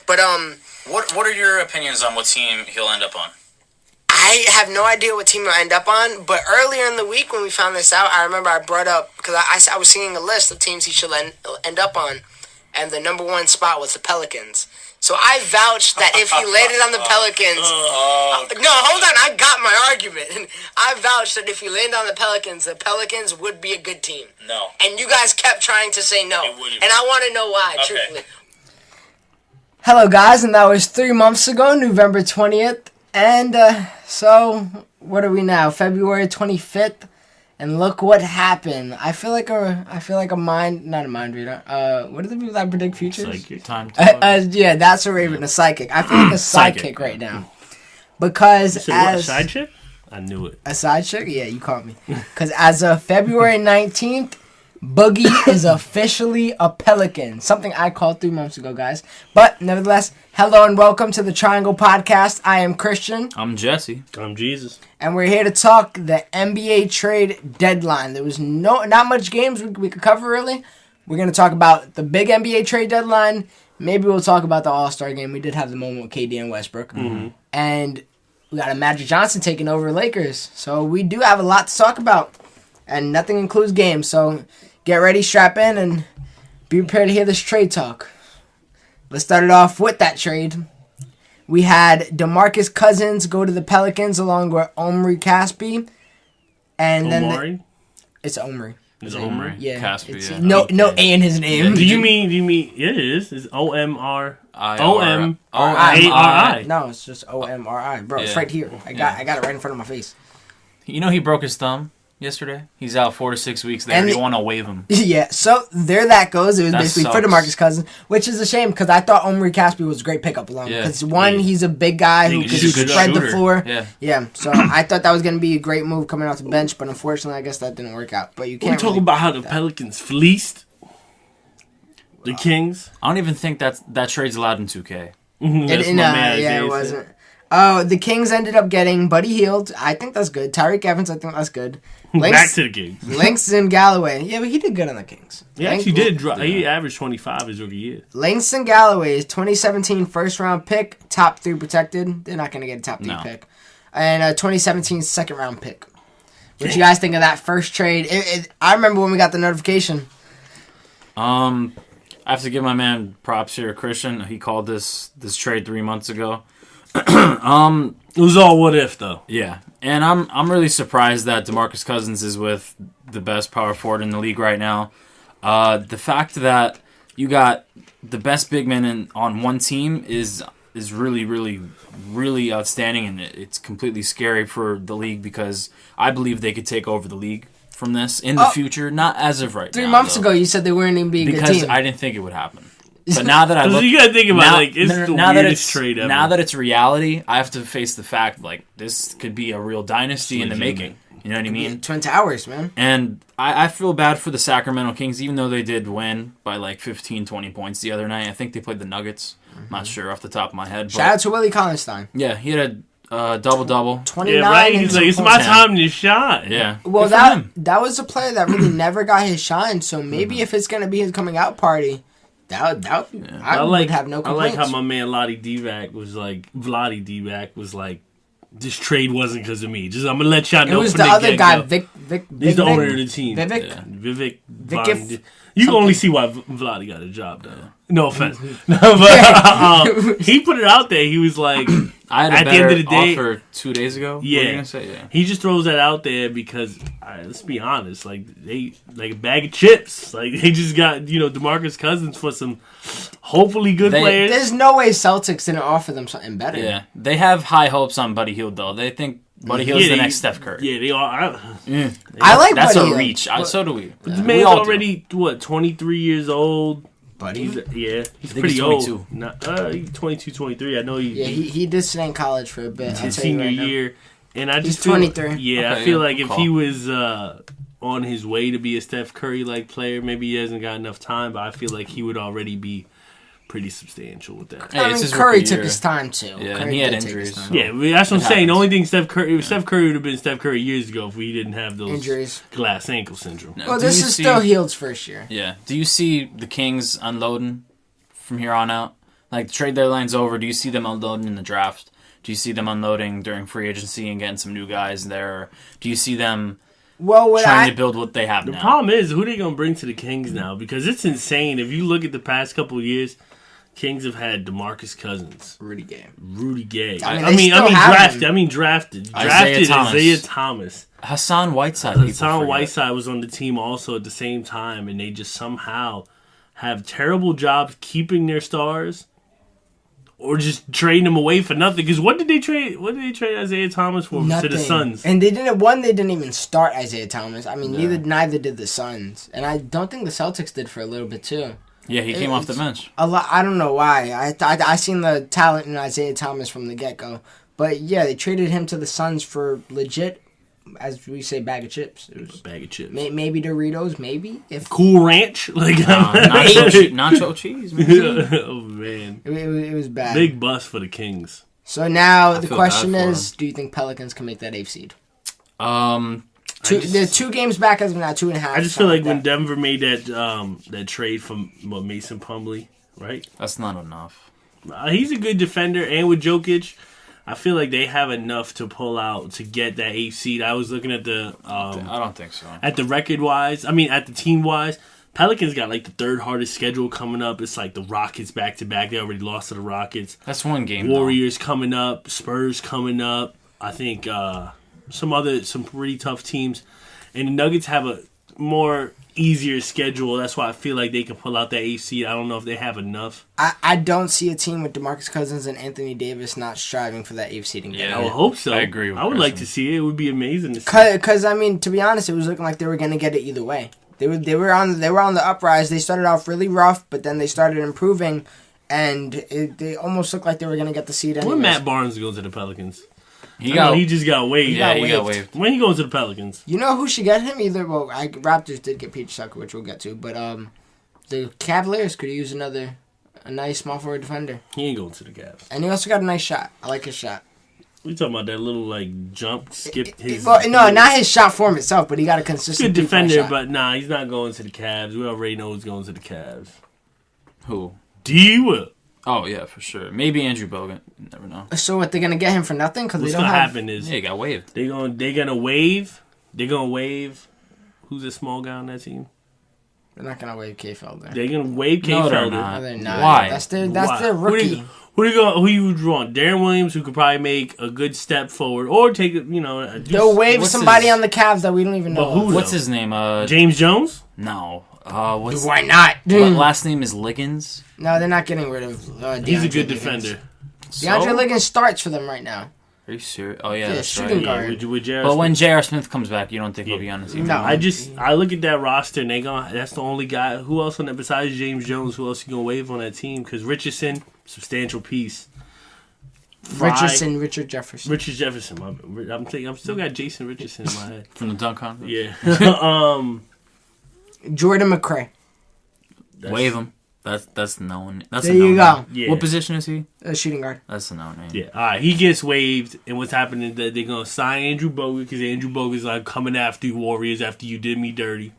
But What are your opinions on what team he'll end up on? I have no idea what team he'll end up on. But earlier in the week when we found this out, I remember I brought up because I was seeing a list of teams he should end up on, and the number one spot was the Pelicans. So I vouched that if he landed on the Pelicans... no, hold on. I got my argument. I vouched that if he landed on the Pelicans would be a good team. No. And you guys kept trying to say no. And I want to know why, truthfully. Hello, guys, and that was 3 months ago, November 20th. And so, what are we now? February 25th. And look what happened. I feel like a not a mind reader. What are the people that predict futures? Psychic. Time yeah, that's a Raven, a psychic. I feel like a sidekick right now. Because a side chick? I knew it. A side chick? Yeah, you caught me. Because as of February 19th, Boogie is officially a Pelican. Something I called 3 months ago, guys. But nevertheless, hello and welcome to the Triangle Podcast. I am Christian. I'm Jesse. I'm Jesus. And we're here to talk the NBA trade deadline. There was not much games we could cover, really. We're going to talk about the big NBA trade deadline. Maybe we'll talk about the All-Star game. We did have the moment with KD and Westbrook. Mm-hmm. And we got a Magic Johnson taking over Lakers. So we do have a lot to talk about. And nothing includes games. So get ready, strap in, and be prepared to hear this trade talk. Let's start it off with that trade. We had DeMarcus Cousins go to the Pelicans along with Omri Caspi. And then it's Omri. It's Omri. Yeah. Caspi, It's, yeah. no A in his name. Yeah, do you mean it is? It's OMRI. No, it's just OMRI. Bro, it's right here. I got it right in front of my face. You know he broke his thumb yesterday? He's out 4 to 6 weeks there. And You want to waive him. Yeah, so there that goes. It was That basically sucks. for DeMarcus Cousins, which is a shame because I thought Omri Caspi was a great pickup along. Yeah. Because he's a big guy who Big could shooter. spread the Shooter. floor. Yeah. So I thought that was going to be a great move coming off the bench, but unfortunately, I guess that didn't work out. But you We're can't talking really about how the Pelicans fleeced the Kings. I don't even think that trade's allowed in 2K. That's what my man it Isaiah wasn't. said. Oh, the Kings ended up getting Buddy Hield. I think that's good. Tyreek Evans, I think that's good. Back to the Kings. Langston Galloway. Yeah, but he did good on the Kings. He actually did drop. He averaged 25 his rookie year. Langston Galloway is 2017 first round pick, top 3 protected. They're not going to get a top 3 pick. And a 2017 second round pick. What you guys think of that first trade? I remember when we got the notification. I have to give my man props here, Christian. He called this trade 3 months ago. It was all what if though. Yeah, and I'm really surprised that DeMarcus Cousins is with the best power forward in the league right now. The fact that you got the best big man on one team is really, really, really outstanding, and it's completely scary for the league because I believe they could take over the league from this in the future. Not as of right now. 3 months ago, you said they weren't even be a good team. Because I didn't think it would happen. But now that I look, you gotta think about it's the weirdest trade ever. Now that it's reality, I have to face the fact this could be a real dynasty in the making. You know what I mean? Twin Towers, man. And I feel bad for the Sacramento Kings, even though they did win by 15, 20 points the other night. I think they played the Nuggets. I'm not sure off the top of my head. But Shout out to Willie Collinstein. yeah, he had a double-double. 29 Yeah, right. and He's some like, it's points. my time to shine. Yeah. Well, Good for him. that was a player that really never got his shine. So maybe if it's gonna be his coming out party, I would have no complaints. I like how my man Vladi Divac was like, this trade wasn't because of me. Just I'm gonna let y'all know. It was from the other guy, get-go. Vic. He's the owner of the team. Vivek. Yeah. Vivek. Vic. You can only see why Vladi got a job though. No offense. But he put it out there. He was like, I had a at the better end of the day, offer 2 days ago. What were you gonna say? Yeah. he just throws that out there because let's be honest, they a bag of chips. They just got DeMarcus Cousins for some hopefully good players. There's no way Celtics didn't offer them something better. Yeah, they have high hopes on Buddy Hield though. They think Buddy Hield's the next Steph Curry. Yeah, they are. I like That's Buddy a Hield, reach. but So do we. The We man's all do. already 23 years old. Buddy. He's think pretty he's old. 22. He's 22, 23. I know He did stay in college for a bit. his senior year, and I He's just feel, 23. Yeah, Okay, I feel yeah, like good if call. he was on his way to be a Steph Curry like player, maybe he hasn't got enough time. But I feel like he would already be pretty substantial with that. Hey, I it's mean, his Curry rookie took year. his time too. Yeah, Curry and he had did take his injuries. time. So. Yeah, that's what I'm It saying. The happens. only thing Steph Curry would have been Steph Curry years ago if we didn't have those Injuries. glass ankle syndrome. No. Well, Do this you is see- still Hield's first year. Yeah. Do you see the Kings unloading from here on out? Like, the trade deadline's over. Do you see them unloading in the draft? Do you see them unloading during free agency and getting some new guys there? Do you see them trying to build what they have now? The problem is, who they going to bring to the Kings now? Because it's insane. If you look at the past couple of years, Kings have had DeMarcus Cousins, Rudy Gay. I mean drafted Isaiah Thomas. Hassan Whiteside. Hassan Whiteside was on the team also at the same time, and they just somehow have terrible jobs keeping their stars, or just trading them away for nothing. Because what did they trade? What did they trade Isaiah Thomas for Nothing. to the Suns? And they didn't. One, they didn't even start Isaiah Thomas. I mean, neither did the Suns, and I don't think the Celtics did for a little bit too. Yeah, he came off the bench. A lot. I don't know why. I seen the talent in Isaiah Thomas from the get go, but yeah, they traded him to the Suns for legit, as we say, bag of chips. It was A bag of chips. maybe Doritos, maybe if Cool Ranch, like Nacho cheese. Man. oh man, it was bad. big bust for the Kings. So now the feel question bad for is, do you think Pelicans can make that 8th seed? They're 2 games back as of now, 2.5. I just feel like when Denver made that trade from Mason Plumlee, right? That's not enough. He's a good defender, and with Jokic, I feel like they have enough to pull out to get that 8th seed. I was looking at I don't think so. at the record wise. I mean, at the team wise, Pelicans got like the 3rd hardest schedule coming up. It's like the Rockets back to back. They already lost to the Rockets. That's one game. Warriors coming up, Spurs coming up. I think some pretty tough teams, and the Nuggets have a more easier schedule. That's why I feel like they can pull out that 8th seed. I don't know if they have enough. I don't see a team with DeMarcus Cousins and Anthony Davis not striving for that 8th seeding. Yeah. I would hope so. I agree with I would like Preston. to see it. It would be amazing to see. Because I mean, to be honest, it was looking like they were going to get it either way. They were on the uprise. They started off really rough, but then they started improving, and they almost looked like they were going to get the seed. When anyways. Matt Barnes goes to the Pelicans, He he just got waived. he got waived. When he goes to the Pelicans, You know who should get him? Raptors did get Peach Tucker, which we'll get to, but the Cavaliers could use a nice small forward defender, he ain't going to the Cavs. and he also got a nice shot. I like his shot. We talking about that little like jump, skip his. Well, no, not his shot form itself, but he got a consistent good defender, shot. but nah, he's not going to the Cavs. We already know who's going to the Cavs. Who? D. Will. Oh yeah, for sure. Maybe Andrew Bogut. You never know. So what, they're gonna get him for nothing? Because they What's don't gonna have. happen is Yeah, he got waived. they're gonna waive. They're gonna waive. Who's a small guy on that team? They're not gonna waive K. Felder. They're gonna waive K. No, they're Felder. not. No, they're not. Why? That's their Why? rookie. Who you want? Darren Williams, who could probably make a good step forward, or take it. They'll waive what's somebody his- on the Cavs that we don't even know. But who? of. What's his name? James Jones. No. What's Why not? last name is Liggins. No, they're not getting rid of. DeAndre He's a good Liggins. defender. DeAndre Liggins starts for them right now. Are you serious? Oh yeah, Yeah, that's shooting right. guard. With J.R. But when Smith. J.R. Smith comes back, you don't think he'll be on the team? No. I look at that roster and that's the only guy. Who else on that besides James Jones? Who else you gonna waive on that team? Because Richardson, substantial piece. Richard Jefferson. Richard Jefferson. I'm still got Jason Richardson in my head. From the dunk contest. Yeah. Jordan McRae. Waive him. That's known. That's There a known you go. name. Yeah. What position is he? Shooting guard. That's a known name. Yeah, all right. He gets waived, and what's happening is that they're gonna sign Andrew Bogut because Andrew Bogut's like coming after you, Warriors, after you did me dirty.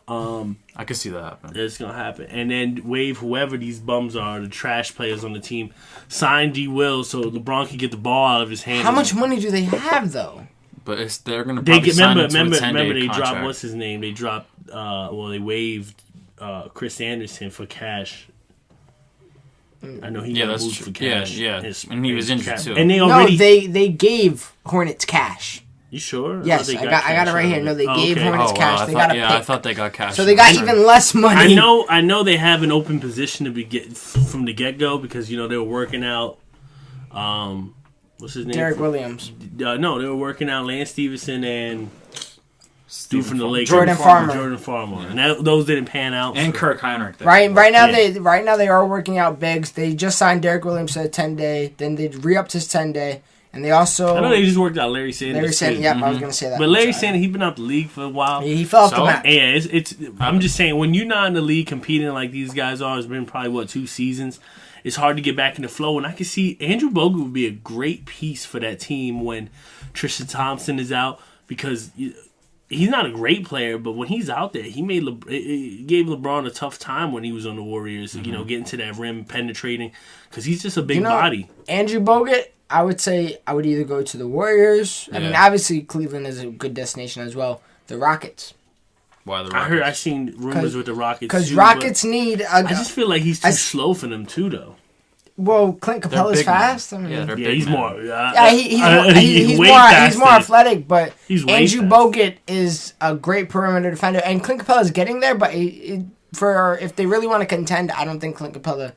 I could see that happening. That's gonna happen, and then waive whoever these bums are, the trash players on the team. Sign D. Will so LeBron can get the ball out of his hands. How much money do they have though? But they're gonna They probably get sign remember him to a 10-day they dropped contract. what's his name? They dropped they waived Chris Anderson for cash. I know he Yeah, got that's moved true. for cash. Yeah. His- And he was his injured, cap- too. And they No, already they gave Hornets cash. You sure? Yes, thought they I got cash it right here. out of No, it. they gave Hornets Oh, cash. wow. They got a I pick. thought they got cash. So they got even less money. I know they have an open position to be get from the get go because they were working out. What's his name? Derek Williams. No, they were working out Lance Stevenson and dude from the Lakers, Jordan Farmer. Jordan Farmer, and those didn't pan out. And Kirk Heinrich. There. Right now Yeah. they are working out bigs. They just signed Derek Williams to a 10-day. Then they re-upped his 10-day, and they also I know they just worked out Larry Sanders. Larry Sanders. too. Yep, I was gonna say that. But Larry Sanders, he's been out the league for a while. he fell off the So? map. Yeah, it's. I'm just saying, when you're not in the league competing like these guys are, it's been probably 2 seasons. It's hard to get back in the flow, and I can see Andrew Bogut would be a great piece for that team when Tristan Thompson is out because he's not a great player, but when he's out there, he gave LeBron a tough time when he was on the Warriors. You know, getting to that rim, penetrating, because he's just a big body. Andrew Bogut, I would say I would either go to the Warriors. I mean, obviously Cleveland is a good destination as well. The Rockets. Why the Rockets? I seen rumors with the Rockets because too, Rockets need. I just feel like he's too slow for them too, though. Well, Clint Capella's fast. I mean, Yeah, he's men. more. He's way more faster. athletic, but He's way Andrew faster. Bogut is a great perimeter defender, and Clint Capella's getting there. But if they really want to contend, I don't think Clint Capella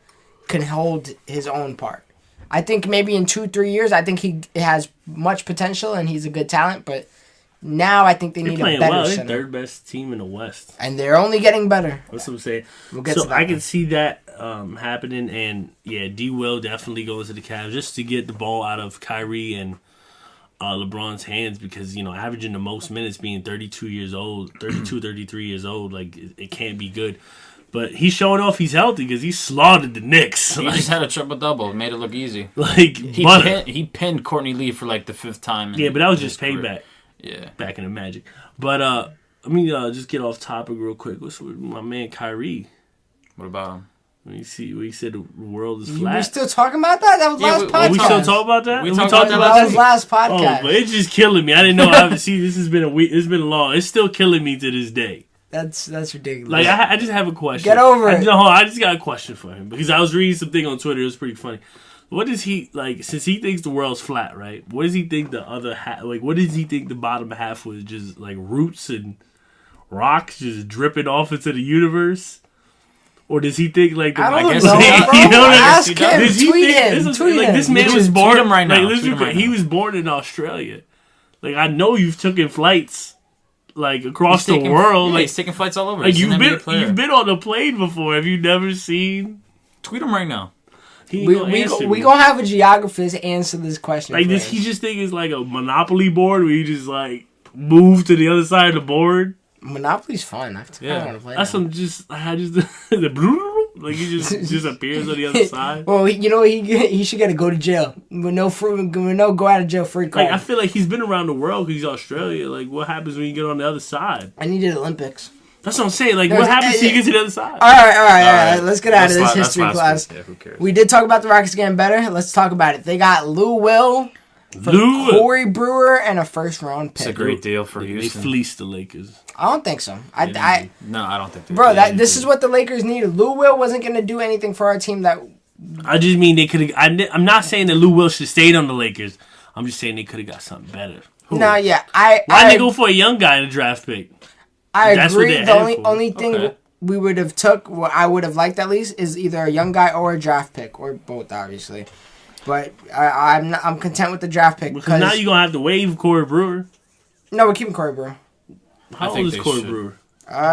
can hold his own part. I think maybe in 2-3 years, I think he has much potential and he's a good talent. But now I think they need a playing better well. They're center, third best team in the West. and they're only getting better. That's what I'm saying. We'll get So to that I can one. see that happening, and yeah, D will definitely go to the Cavs just to get the ball out of Kyrie and LeBron's hands, because averaging the most minutes, being 33 years old, like it can't be good. But he's showing off he's healthy because he slaughtered the Knicks. He just had a triple-double. Made it look easy. He pinned Courtney Lee for like the 5th time. Yeah, but that was in just his career. payback. Yeah. Back in the Magic. But let me just get off topic real quick. What's with my man Kyrie? What about him? When he said the world is We flat. still talking about that? That was Yeah, last we podcast. We still talk about that? We We talked talked about about That was last Oh, podcast. but it's just killing me. I didn't know. I haven't seen. This has been a week. It's been long. It's still killing me to this day. That's ridiculous. Like I just have a question. Get over it. I just got a question for him because I was reading something on Twitter. It was pretty funny. What does he like? Since he thinks the world's flat, right? What does he think the other half? Like, what does he think the bottom half was? Just like roots and rocks just dripping off into the universe, or does he think like the? I don't guess know, he- bro. you know what I Ask guess he him. does. Does he Tweet think him. this is- Tweet like him. this man Tweet was him born right now. Like, let's Tweet be him fair, right he now. was born in Australia. Like I know you've taken flights like across the world. Yeah, Like he's taking flights all over. Like He's an NBA player. you've been on a plane before. Have you never seen? Tweet him right now. He ain't we gonna answer we me. gonna have a geographist answer this question. Like for this. us. He just think it's like a Monopoly board where you just like move to the other side of the board. Monopoly's fun. I want to play. That's that. some just I just the like he just appears on the other side. Well, he should get to go to jail with no go out of jail free card. Like I feel like he's been around the world because he's Australia. Like what happens when you get on the other side? I needed Olympics. That's what I'm saying. Like what happens when you get to the other side? All right. Let's get out of this That's history last class. week. Yeah, who cares? We did talk about the Rockets getting better. Let's talk about it. They got Lou Will, Lou, Corey Brewer, and a first-round It's a pick. great deal for they Houston. fleeced the Lakers. I don't think so. No, I don't think they Bro, did. this is what the Lakers needed. Lou Will wasn't going to do anything for our team that. I just mean they could have. I'm not saying that Lou Will should stayed on the Lakers. I'm just saying they could have got something better. No, yeah, Why'd they go for a young guy in the draft pick? I That's what agree. they're The headed for. only thing Okay. we would have took, what I would have liked at least, is either a young guy or a draft pick, or both, obviously. But I'm content with the draft pick Because now because you're gonna have to waive Corey Brewer. no, we're keeping Corey Brewer. How old think is they Corey should. Brewer?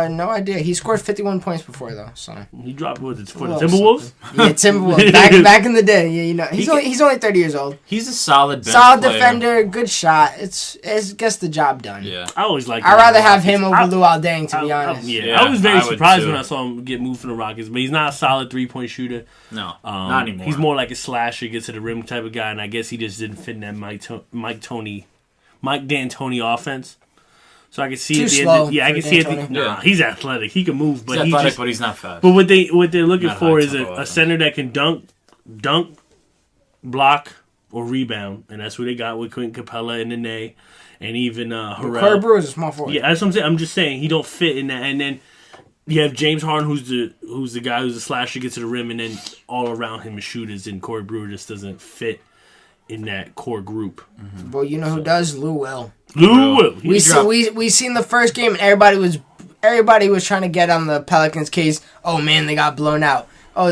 No idea. He scored 51 points before though, so He dropped for the little Timberwolves. yeah, Timberwolves back in the day. Yeah, you know he's only 30 years old. He's a solid bench Solid player. defender, good shot. It's gets the job done. Yeah. I always like. I'd rather have him over Luol Deng, to be honest. Yeah, I was very I would surprised too. when I saw him get moved from the Rockets, but he's not a solid 3-point shooter. No, not anymore. He's more like a slasher, gets to the rim type of guy, and I guess he just didn't fit in that Mike D'Antoni offense. So I can see Too at the slow end. I for can see at the. D'Antoni. Nah, he's athletic. He can move, but He's he athletic, just. but he's not fast. But what they're looking Not for high is tempo a offense. center that can dunk, block, or rebound, and that's what they got with Quentin Capella and Nene, and even Corey Harrell. Brewer is a small forward. Yeah, that's what I'm saying. I'm just saying he don't fit in that. And then you have James Harden, who's the guy who's a slasher, gets to the rim, and then all around him is shooters. And Corey Brewer just doesn't fit in that core group. Well, you know who does? Lou Will. Lou Will. We seen the first game and everybody was trying to get on the Pelicans case. Oh man, they got blown out. Oh,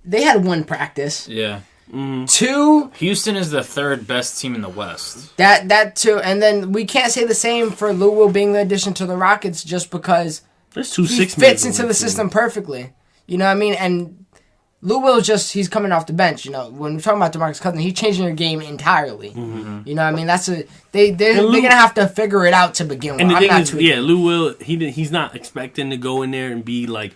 they had one practice. yeah. Two, Houston is the third best team in the West. that too, and then we can't say the same for Lou Will being the addition to the Rockets just because There's 2 he 6 fits into the system perfectly. You know what I mean? And Lou Will he's coming off the bench. You know, when we're talking about DeMarcus Cousins, he's changing their game entirely. Mm-hmm. You know what I mean? They're gonna have to figure it out to begin with. And the I'm thing not is, tweaking. yeah, Lou Will. He's not expecting to go in there and be like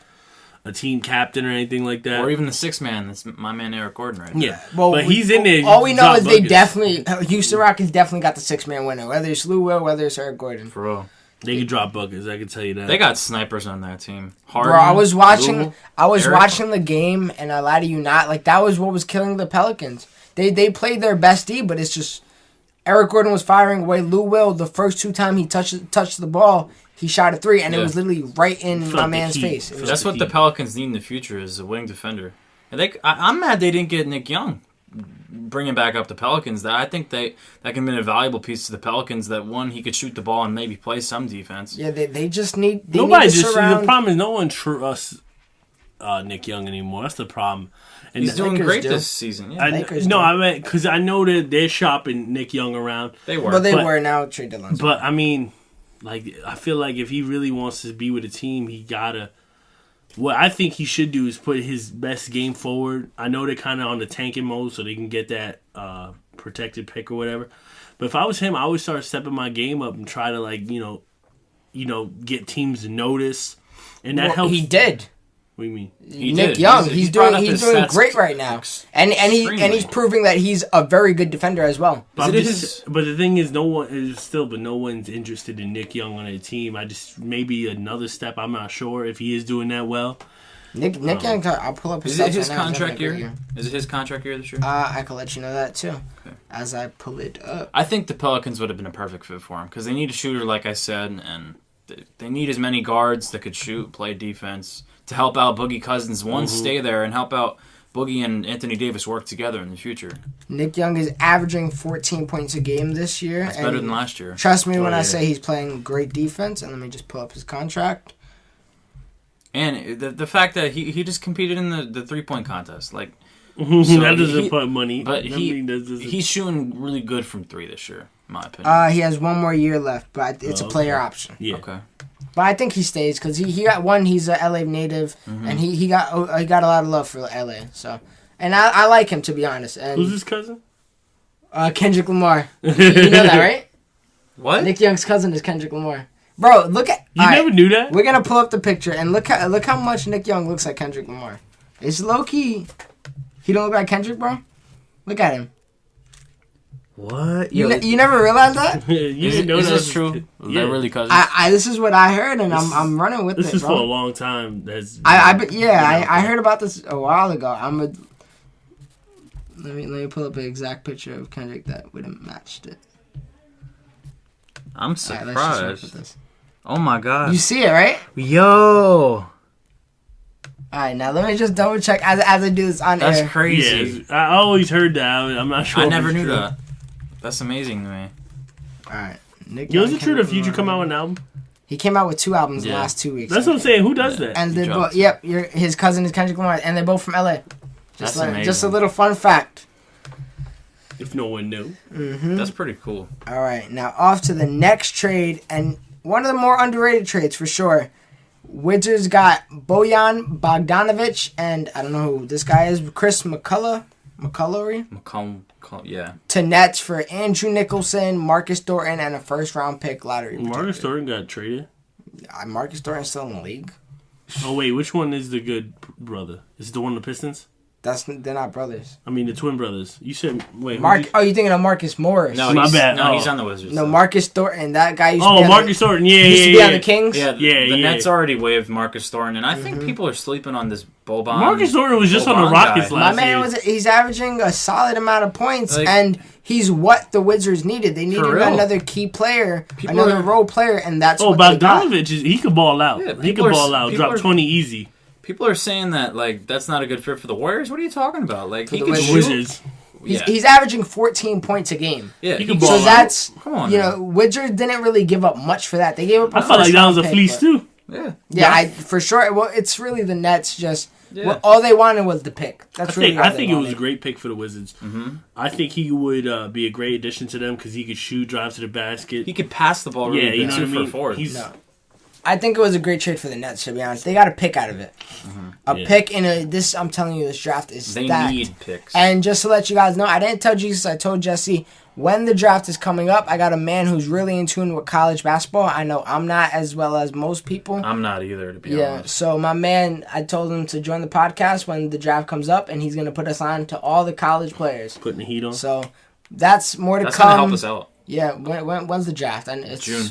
a team captain or anything like that. Or even the sixth man. That's my man Eric Gordon right there. Yeah, Well, but he's in there. All we know drop is they buckets. definitely Houston Rockets definitely got the 6-man winner. Whether it's Lou Will, whether it's Eric Gordon. For real. They can drop buckets. I can tell you that. They got snipers on that team. Harden, Bro, I was watching Lou, Eric. watching the game, and I lie to you not, like that was what was killing the Pelicans. They played their best D, but it's just Eric Gordon was firing away. Lou Will, the first 2 times he touched the ball, he shot a 3, and it Yeah. was literally right in Felt my the man's heat. face. It was, That's what the Pelicans need in the future is a wing defender. And I'm mad they didn't get Nick Young. Bringing back up the Pelicans, that can have been a valuable piece to the Pelicans. That one, he could shoot the ball and maybe play some defense. yeah, they just need. They Nobody need to just. surround. The problem is no one trusts Nick Young anymore. That's the problem. And He's doing Lakers great do. this season. Yeah, Lakers no, do. I meant because I know that they're shopping Nick Young around. they were. But they But- were now trade deadlines. But I mean, like I feel like if he really wants to be with a team, he gotta. What I think he should do is put his best game forward. I know they're kind of on the tanking mode, so they can get that protected pick or whatever. But if I was him, I would start stepping my game up and try to get teams to notice, and that Well, helps. he did. What do you mean? He Nick did. Young, He's he's brought doing up he's his doing stats great right now, and he's extremely. proving that he's a very good defender as well. But, Is it his- but the thing is, no one's interested in Nick Young on a team. I just maybe another step. I'm not sure if he is doing that well. Nick Young, I'll pull up his Is it stats his right now. He's contract having a great year? Is it his contract year this year? I can let you know that too, Okay. as I pull it up. I think the Pelicans would have been a perfect fit for him because they need a shooter, like I said, and they need as many guards that could shoot, play defense to help out Boogie Cousins. One, stay there and help out Boogie and Anthony Davis work together in the future. Nick Young is averaging 14 points a game this year. That's and better than last year. Trust me when Oh, I yeah. say he's playing great defense. And let me just pull up his contract. And the fact that he just competed in the 3-point contest, like That doesn't he- put money. but I mean, that doesn't- he's shooting really good from 3 this year, in my opinion. He has 1 more year left, but it's a player okay. option. yeah. Okay. But I think he stays because he got one. He's a LA native, Mm-hmm. and he got a lot of love for LA. So, and I like him to be honest. Who's And his cousin? Kendrick Lamar, you know that right? What? Nick Young's cousin is Kendrick Lamar. Bro, look at. You all right, never knew that? We're gonna pull up the picture and look how much Nick Young looks like Kendrick Lamar. It's low key. He don't look like Kendrick, bro. Look at him. What? You never realized that? You Is, didn't know is that this was- true? Is Yeah. that really cousins? I this is what I heard, and I'm running with This it, is for a bro. long time. That's I heard about this a while ago. Let me pull up an exact picture of Kendrick that would have matched it. I'm All right, let's just work surprised. with this. Oh my god. You see it, right? Yo! All right, now let me just double check as I do this on That's air. crazy. Yeah, I always heard that. I'm not sure. I if never it's knew true. that. That's amazing to me. All right, Nick. Yo, Young, is it true that Kendrick Future Lamar. come out with an album? He came out with 2 albums in the Yeah. last 2 weeks. That's what I'm saying. Who does that? And He they dropped. both, yep, his cousin is Kendrick Lamar, and they're both from LA. That's Just amazing. just a little fun fact. If no one knew. That's pretty cool. All right, now off to the next trade, and one of the more underrated trades for sure. Wizards got Bojan Bogdanovic, and I don't know who this guy is, Chris McCullough, Yeah. to Nets for Andrew Nicholson, Marcus Thornton, and a first-round pick lottery. Marcus Thornton got traded. Marcus Thornton's still in the league. Oh wait, which one is the good brother? Is it the one of the Pistons? They're not brothers. I mean the twin brothers. You said wait. Oh, you thinking of Marcus Morris? No, My he's, bad. No, Oh. he's on the Wizards. No, so. Marcus Thornton. That guy used to be Oh, on Marcus Thornton. Yeah, used to yeah, be yeah. on the Kings. Yeah, Yeah, the yeah. Nets already waived Marcus Thornton, and I think people are sleeping on this Boban. Marcus Thornton was just on the Boban Rockets guy. My last man year. he's averaging a solid amount of points, Like- and he's what the Wizards needed. They needed real. another key player, People another are- role player, and that's Oh, what they got. Bogdanovich, he could ball out. Yeah, he people could are- ball out. people Drop are- 20 easy. People are saying that like that's not a good fit for the Warriors. What are you talking about? Like he the can Wizards. shoot. Wizards. He's averaging 14 points a game. Yeah, He he can can ball So out. that's Come on, you now. know, Wizards didn't really give up much for that. They gave up. I felt like that was a fleece too. Yeah. Yeah, for sure. Well, it's really the Nets. Just Yeah. all they wanted was the pick. That's really I all they think it was a wanted. great pick for the Wizards. Mm-hmm. I think he would be a great addition to them because he could shoot, drive to the basket. He could pass the ball really Yeah, good you know too what I mean? for fourth. He's No. I think it was a great trade for the Nets. To be honest, they got a pick out of it. A Yeah. pick in this. I'm telling you, this draft is They stacked. need picks. And just to let you guys know, I didn't tell Jesus. I told Jesse when the draft is coming up. I got a man who's really in tune with college basketball. I know I'm not as well as most people. I'm not either, to be Yeah, honest. so my man, I told him to join the podcast when the draft comes up, and he's gonna put us on to all the college players. putting the heat on. So that's more to That's come. gonna help us out. Yeah, when's the draft? And it's June.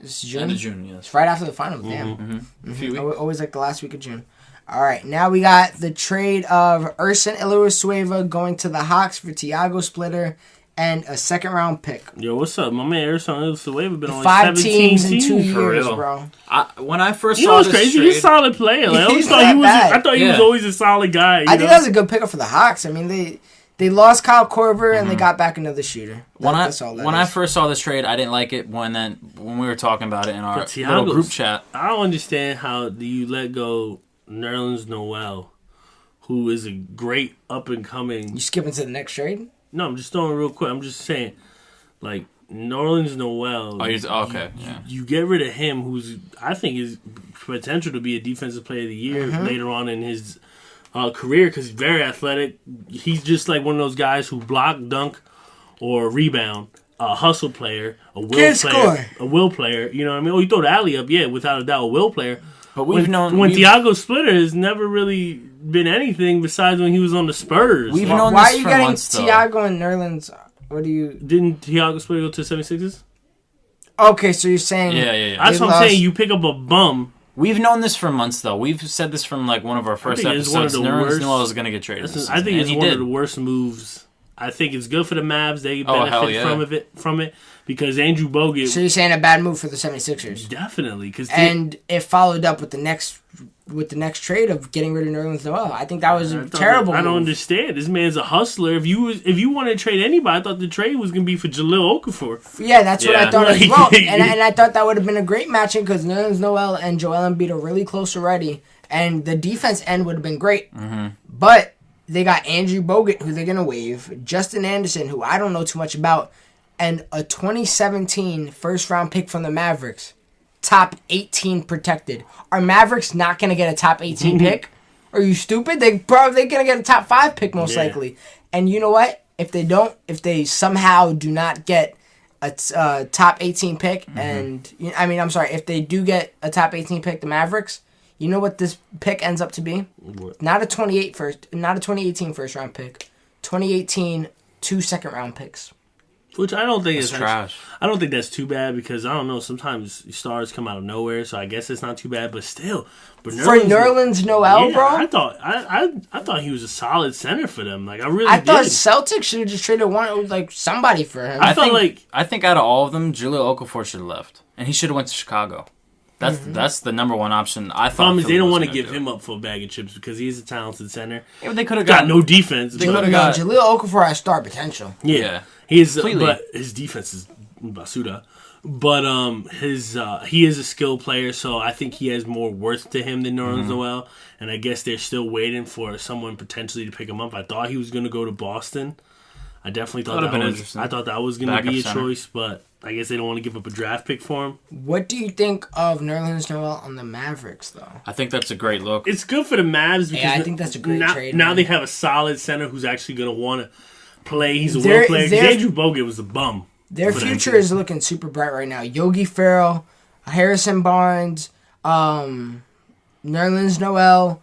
This is June. End of June, yes. It's right after the finals. Damn. Mm-hmm. A few weeks. Always like the last week of June. All right, now we got the trade of Ersan Ilyasova going to the Hawks for Thiago Splitter and a second-round pick. Yo, what's up? My man Ersan Ilyasova been on 5 17 teams in 2 teams. years, real. bro. When I first You know saw what's this crazy? trade, He's a solid player. Like, I always He's thought not he was. bad. I thought he was Yeah. always a solid guy. I think know? that was a good pickup for the Hawks. I mean, they lost Kyle Korver and they got back another shooter. That's all that when I is. first saw this trade, I didn't like it when we were talking about it in our But little Thiago's- group chat. I don't understand how do you let go Nerlens Noel, who is a great up and coming. You skipping to the next trade? No, I'm just throwing real quick. I'm just saying, like Nerlens Noel. Okay, yeah. You get rid of him, who's I think is potential to be a defensive player of the year later on in his career because he's very athletic. He's just like one of those guys who block, dunk, or rebound. A hustle player, a will Good player, score. a will player. You know what I mean? Oh, you throw the alley up, yeah, without a doubt, a will player. But we've known when we've- Thiago Splitter has never really been anything besides when he was on the Spurs. We've Like, known Why this are you for getting months, though. Thiago and Nerlens? What do you? didn't Thiago Splitter go to the 76ers? Okay, so you're saying Yeah. That's They what I'm lost- saying. You pick up a bum. We've known this for months, though. We've said this from like one of our first think it's one of episodes. the Nerlens worst- Noel is going to get traded. This I think season, it's and one he of did. the worst moves. I think it's good for the Mavs. They Oh, hell benefit yeah. from it because Andrew Bogut So you're saying a bad move for the 76ers. definitely because And it followed up with the next trade of getting rid of Nerlens Noel. I think that was a terrible I don't move. understand. This man's a hustler. If you want to trade anybody, I thought the trade was gonna be for Jalil Okafor. Yeah, that's what I Yeah. thought as Like- well. And I thought that would have been a great matching because Nerlens Noel and Joel Embiid are really close already. And the defense end would have been great. Mm-hmm. But they got Andrew Bogut, who they're going to waive, Justin Anderson, who I don't know too much about, and a 2017 first-round pick from the Mavericks. Top 18 protected. Are Mavericks not going to get a top 18 pick? Are you stupid? They're going to get a top 5 pick most Yeah. likely. And you know what? If they somehow do not get a top 18 pick, and I'm sorry, if they do get a top 18 pick, the Mavericks, you know what this pick ends up to be? What? Not a 2018 first round pick. 2018 2 second round picks. Which I don't think It's is trash. I don't think that's too bad because I don't know. Sometimes stars come out of nowhere, so I guess it's not too bad. But still, but For Nerlens Noel, yeah, bro, I thought he was a solid center for them. Like I really I thought did. Celtics should have just traded somebody for him. I felt I think out of all of them, Jalil Okafor should have left, and he should have went to Chicago. That's the number one option. I thought. problem is they Philly don't was want to gonna give do him up for a bag of chips because he's a talented center. Yeah, but they could have Got got no defense. They but- would've No, got- Jaleel Okafor has star potential. Yeah, he is. Completely. But his defense is basuda. But he is a skilled player, so I think he has more worth to him than Nerlens Noel. And I guess they're still waiting for someone potentially to pick him up. I thought he was going to go to Boston. I definitely thought Would've that been was. interesting. I thought that was going to Backup be a center. choice, but I guess they don't want to give up a draft pick for him. What do you think of Nerlens Noel on the Mavericks, though? I think that's a great look. It's good for the Mavs because I think that's a great now, trade, Now man. they have a solid center who's actually going to want to play. He's a Their- will player. 'Cause their- Andrew Bogut was a bum. Their for them, future too. is looking super bright right now. Yogi Ferrell, Harrison Barnes, Nerlens Noel.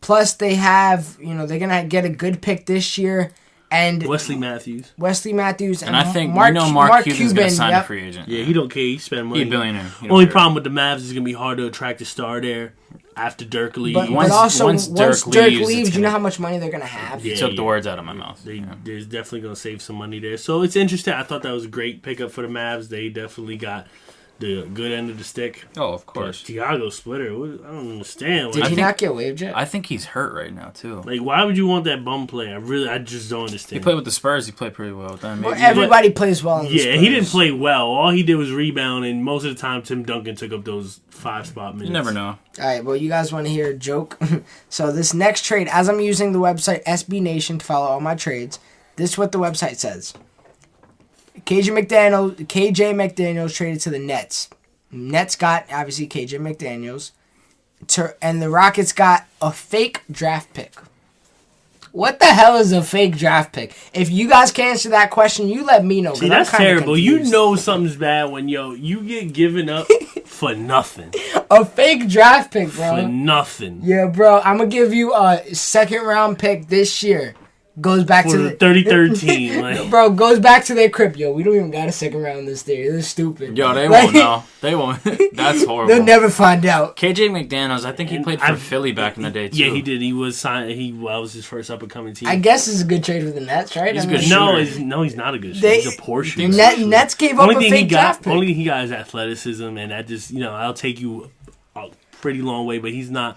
Plus, they have, they're going to get a good pick this year. And Wesley Matthews. Wesley Matthews. And I think Mark Mark Cuban's going Cuban, to sign yep. a free agent. Yeah, he don't care. He spend money. He's a billionaire. He don't Only care. problem with the Mavs is gonna be hard to attract a star there after Dirk leaves. But, Once- also, once once Dirk Dirk leaves, leaves, it's you know gonna- how much money they're going to have? Yeah. You took the words out of my mouth. They're definitely gonna save some money there. So it's interesting. I thought that was a great pickup for the Mavs. They definitely got the good end of the stick. Oh, of But course. Thiago Splitter, I don't understand. Did Like, he think- not get waived yet? I think he's hurt right now too. like, why would you want that bum play? I just don't He understand. played with the Spurs. He played pretty well with them. Well, Maybe. everybody plays well in the Yeah, Spurs. he didn't play well. All he did was rebound, and most of the time Tim Duncan took up those 5-spot minutes. You never know. All right, well, you guys want to hear a joke? So this next trade, as I'm using the website SB Nation to follow all my trades, this is what the website says. KJ McDaniels traded to the Nets. Nets got, obviously, KJ McDaniels. And the Rockets got a fake draft pick. What the hell is a fake draft pick? If you guys can answer that question, you let me know. 'cause See, I'm that's kinda terrible. confused. You know something's bad when you get given up for nothing. A fake draft pick, For bro. nothing. Yeah, bro. I'm going to give you a second round pick this year. goes back for to the the 33rd team. Like, bro, goes back to their crib. Yo, we don't even got a second round this year. This is stupid. Yo, they Like, won't know. They won't. That's horrible. They'll never find out. KJ McDaniels, I think he played for Philly back in the day, too. yeah, he did. He was signed. That was his first up and coming team. I guess it's a good trade for the Nets, right? He's I a good mean, shooter. no, he's not a good shooter. They- He's a poor You shooter. think so? Nets gave up a fake draft pick. Only thing he got is athleticism, and that just I'll take you a pretty long way, but he's not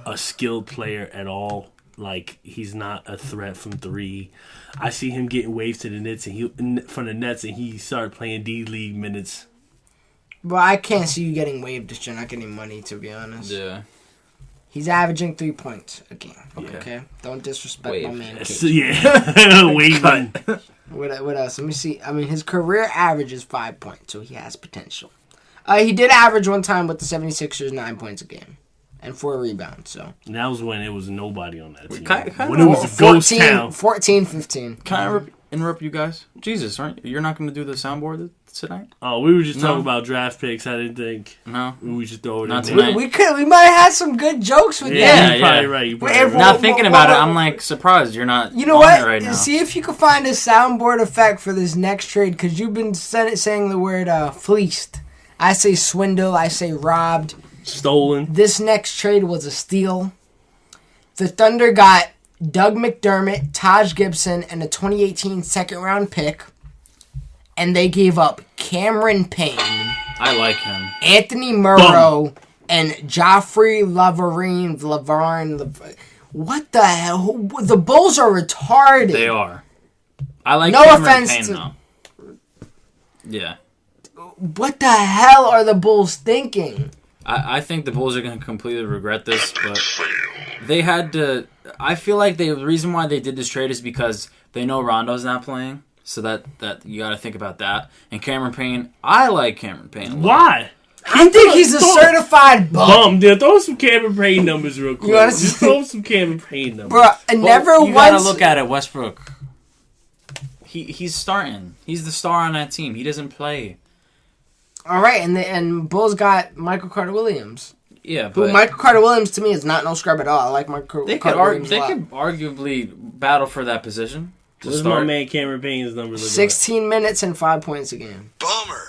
a skilled player at all. Like, he's not a threat from three. I see him getting waived to the Nets from the Nets, and he started playing D-League minutes. Well, I can't see you getting waived if you're not getting money, to be honest. Yeah. He's averaging 3 points a game. Yeah. Okay? Don't disrespect my Waived. man. So, KG. yeah, waiving. What else? Let me see. I mean, his career average is 5 points, so he has potential. He did average one time with the 76ers 9 points a game and 4 rebounds. So And that was when it was nobody on that team. Can I- When it was a ghost 14, town. 14, 15. Can I interrupt you guys? Jesus, aren't you're not going to do the soundboard tonight? Oh, we were just No. talking about draft picks. I didn't think No. we just throw it Not in there. tonight. We might have had some good jokes with Yeah, that. you're probably yeah. right. You're Wait, probably right. Now Well, thinking well, about it, well, I'm like surprised you're not. You know on what? it right now. See if you can find a soundboard effect for this next trade, because you've been saying the word fleeced. I say swindle. I say robbed. Stolen. This next trade was a steal. The Thunder got Doug McDermott, Taj Gibson, and a 2018 second-round pick. And they gave up Cameron Payne, I like him. Anthony Murrow, and Joffrey Lavarne. What the hell? The Bulls are retarded. They are. I like No Cameron offense Payne, to- though. Yeah. What the hell are the Bulls thinking? I think the Bulls are going to completely regret this, but they had to. I feel like the reason why they did this trade is because they know Rondo's not playing, so that you got to think about that. And Cameron Payne, I like Cameron Payne a lot. Why? I think he's a certified bum. Dude, throw some Cameron Payne numbers real quick. wanna Just see- throw some Cameron Payne numbers. Bro, I never you gotta once. look at it, Westbrook. He's starting. He's the star on that team. He doesn't play. All right, and Bulls got Michael Carter Williams. Yeah, Who but Michael Carter Williams to me is not no scrub at all. I like Michael they could Carter Williams a they lot. could arguably battle for that position. To What's my start. man Cameron Payne's numbers? 16 minutes and 5 points a game. Bummer.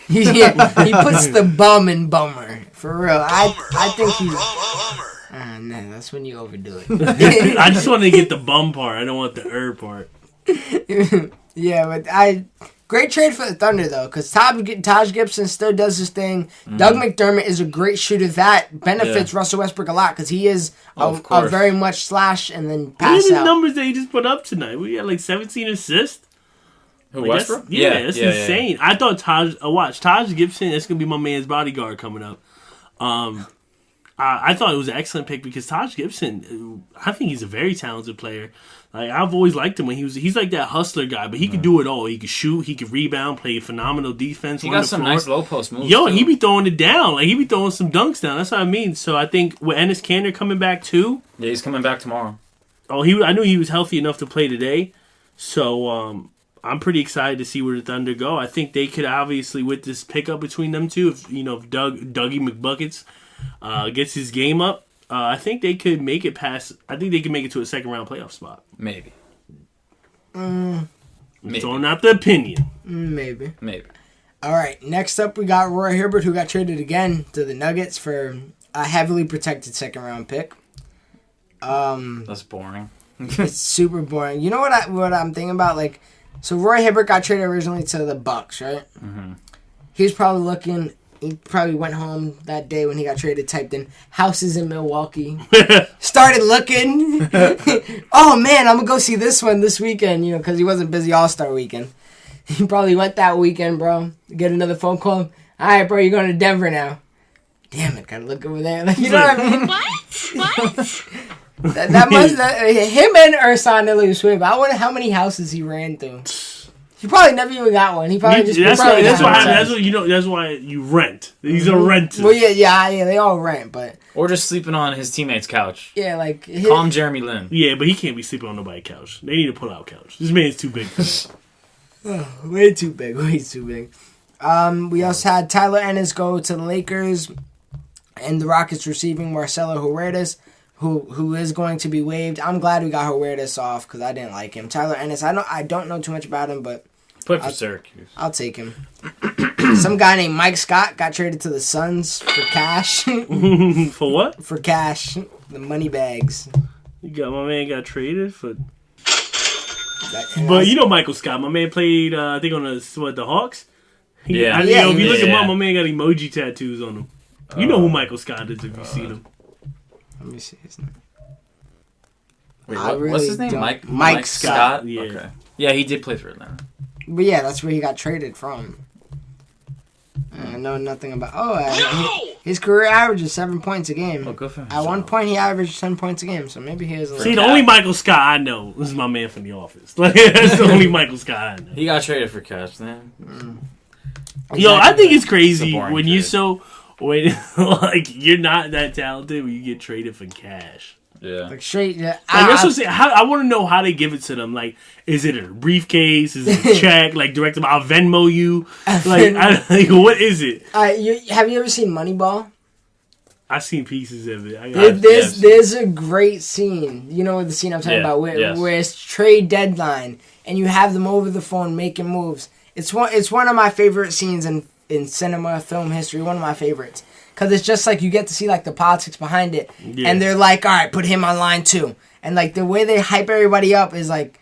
Yeah, he puts the bum in bummer for real. I think he's. Bummer. No, that's when you overdo it. I just want to get the bum part. I don't want the part. Yeah, but great trade for the Thunder though, because Taj Gibson still does his thing. Doug McDermott is a great shooter that benefits Russell Westbrook a lot because he is Of a course. very much slash and then Look at pass his out. numbers that he just put up tonight. We got like 17 assists. Who, Like, Westbrook? that's insane. I thought Taj Gibson, that's going to be my man's bodyguard coming up. I thought it was an excellent pick because Taj Gibson, I think he's a very talented player. Like, I've always liked him when he's like that hustler guy, but he could do it all. He could shoot, he could rebound, play phenomenal defense. He run got the some floor. nice low post moves. Yo, too. he be throwing it down. Like, he be throwing some dunks down. That's what I mean. So I think with Enes Kanter coming back too. Yeah, he's coming back tomorrow. Oh, I knew he was healthy enough to play today. So I'm pretty excited to see where the Thunder go. I think they could obviously, with this pickup between them two, if Dougie McBuckets gets his game up, I think they could make it past. I think they could make it to a second round playoff spot. Maybe. Maybe. Throwing out the opinion. Maybe. Maybe. All right, next up we got Roy Hibbert, who got traded again to the Nuggets for a heavily protected second round pick. That's boring. It's super boring. You know what I'm thinking about? Like, so Roy Hibbert got traded originally to the Bucks, right? Mm-hmm. He was probably looking. He probably went home that day when he got traded, typed in houses in Milwaukee. Started looking. Oh man, I'm gonna go see this one this weekend. Because he wasn't busy All-Star weekend. He probably went that weekend, bro. Get another phone call. All right, bro, you're going to Denver now. Damn it, gotta look over there. Like, you know what I mean? What? That must him and Ersan Ilyaswib. I wonder how many houses he ran through. He probably never even got one. He probably just That's probably why. got That's one. what That's why you rent. He's a renter. Well, yeah. They all rent, but Or just sleeping on his teammate's couch. yeah, like Call him Jeremy Lin. Yeah, but he can't be sleeping on nobody's couch. They need a pull-out couch. This man's too big for that. way too big. We also had Tyler Ennis go to the Lakers, and the Rockets receiving Marcelo Huertas who is going to be waived. I'm glad we got Huertas off because I didn't like him. Tyler Ennis, I don't know too much about him, but Play for Syracuse. I'll take him. Some guy named Mike Scott got traded to the Suns for cash. For what? For cash. The money bags. My man got traded for. And But you know Michael Scott, my man played I think on the Hawks. Yeah. If you look him Yeah. up, my man got emoji tattoos on him. You know who Michael Scott is if you've seen him. Let me see his name. Wait, I what's his really name? don't- Mike Scott. Yeah. Okay. Yeah, he did play for Atlanta. But yeah, that's where he got traded from. I know nothing about. His career average is 7 points a game. Oh, good for him. At one point, he averaged 10 points a game, so maybe he is. See, the only Michael Scott I know is my man from The Office. Like, that's the only Michael Scott I know. He got traded for cash, then. Yo, I think it's crazy It's a boring when you trade. when like you're not that talented when you get traded for cash. Yeah. Like straight. Yeah, Like, that's what I'm saying. I want to know how they give it to them. Like, is it a briefcase? Is it a check? Like, direct them? I'll Venmo you. Like, what is it? have you ever seen Moneyball? I've seen pieces of it. There's a great scene. You know the scene I'm talking Yeah, about, where, yes. where it's trade deadline and you have them over the phone making moves. It's one of my favorite scenes in cinema film history. One of my favorites. Because it's just like you get to see like the politics behind it. Yeah. And they're like, all right, put him on line too. And like the way they hype everybody up is like,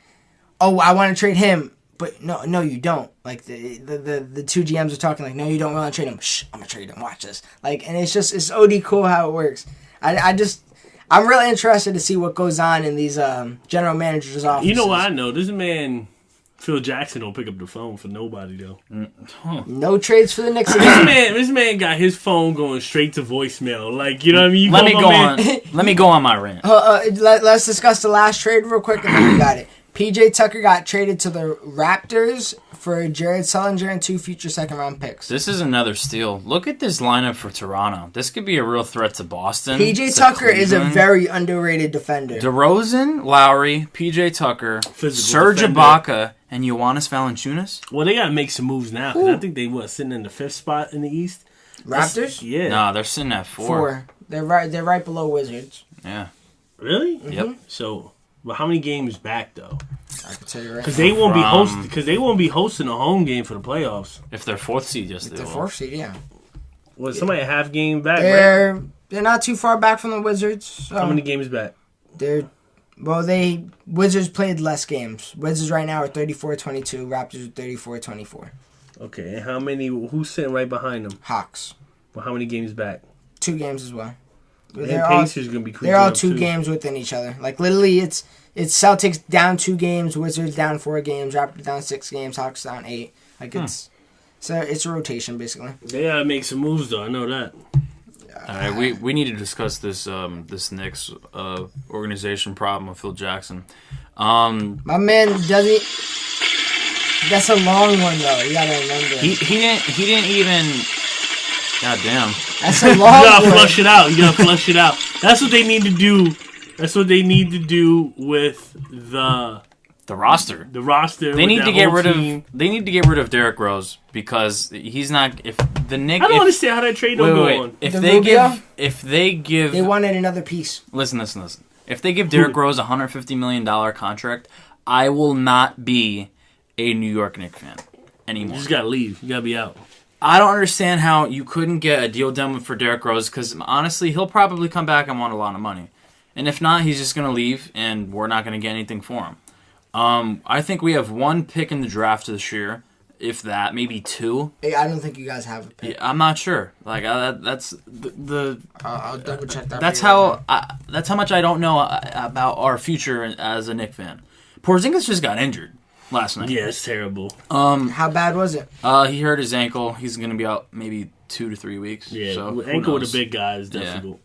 oh, I want to trade him. But no, you don't. Like the two GMs are talking like, no, you don't want to trade him. Shh, I'm going to trade him. Watch this. Like, and it's OD cool how it works. I'm really interested to see what goes on in these general managers' offices. You know what I know? This man, Phil Jackson, don't pick up the phone for nobody, though. No trades for the Knicks again. This man got his phone going straight to voicemail. Like, you know what I mean? Let me go on my rant. Let's discuss the last trade real quick, and then we got it. PJ Tucker got traded to the Raptors for Jared Sullinger and 2 future second-round picks. This is another steal. Look at this lineup for Toronto. This could be a real threat to Boston. PJ to Tucker is a Cleveland. very underrated defender. DeRozan, Lowry, PJ Tucker, Physical Serge defender. Ibaka, and Ioannis Valanciunas. Well, they got to make some moves now. Because I think they, sitting in the 5th spot in the East? Raptors? Yeah. No, they're sitting at 4. 4. They're right below Wizards. Yeah. Really? Yep. So, but how many games back, though? I can tell you right Because now. they won't be hosting a home game for the playoffs. If they're 4th seed, yes, they The will. 4th seed, yeah. Was somebody a half game back, right? They're not too far back from the Wizards. So How many games back? Wizards played less games. Wizards right now are 34-22. Raptors are 34-24. Okay, and who's sitting right behind them? Hawks. Well, how many games back? 2 games as well. And Pacers going to be creeping They're all up, 2 too. games within each other. Like literally, it's Celtics down 2 games, Wizards down 4 games, Raptors down 6 games, Hawks down 8. Like it's a rotation basically. They got to make some moves, though. I know that. All right, we need to discuss this Knicks organization problem with Phil Jackson. My man doesn't. That's a long one though. You gotta remember. He didn't even. God damn. That's a long You got to one. flush it out. You got to flush it out. That's what they need to do. That's what they need to do with the roster. roster. They with need that to get whole rid team. of. They need to get rid of Derrick Rose because he's not. If the Knicks. I don't understand how that trade don't go on. If The they Rubio? give. They wanted another piece. Listen. If they give Derrick Rose a $150 million contract, I will not be a New York Knicks fan anymore. You just got to leave. You got to be out. I don't understand how you couldn't get a deal done for Derrick Rose because honestly, he'll probably come back and want a lot of money. And if not, he's just going to leave and we're not going to get anything for him. I think we have 1 pick in the draft this year, if that, maybe 2. I don't think you guys have a pick. Yeah, I'm not sure. Like that's the I'll double check that. that's for you right how that's how much I don't know about our future as a Knicks fan. Porzingis just got injured last night. Yeah, it's terrible. now. How bad was it? He hurt his ankle. He's gonna be out maybe 2 to 3 weeks. Yeah, so who ankle with knows? a big guy is difficult.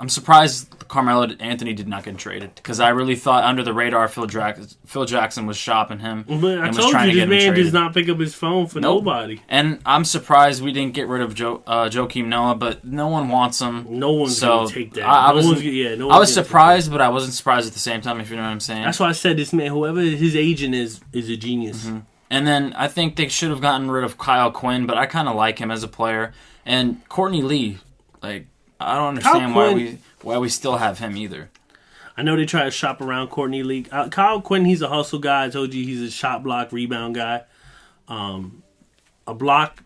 I'm surprised Carmelo Anthony did not get traded because I really thought under the radar Phil Jackson was shopping him But I and was told trying you, to this get him man traded. does not pick up his phone for Nope. nobody. And I'm surprised we didn't get rid of Joakim Noah, but no one wants him. No one's So, going to take that. I was no one's gonna I was take that. surprised, but I wasn't surprised at the same time, if you know what I'm saying. That's why I said this man, whoever his agent is a genius. Mm-hmm. And then I think they should have gotten rid of Kyle Quinn, but I kind of like him as a player. And Courtney Lee, like, I don't understand Kyle why we still have him either. I know they try to shop around Courtney Lee. Kyle Quinn, he's a hustle guy. I told you he's a shot block rebound guy. A block,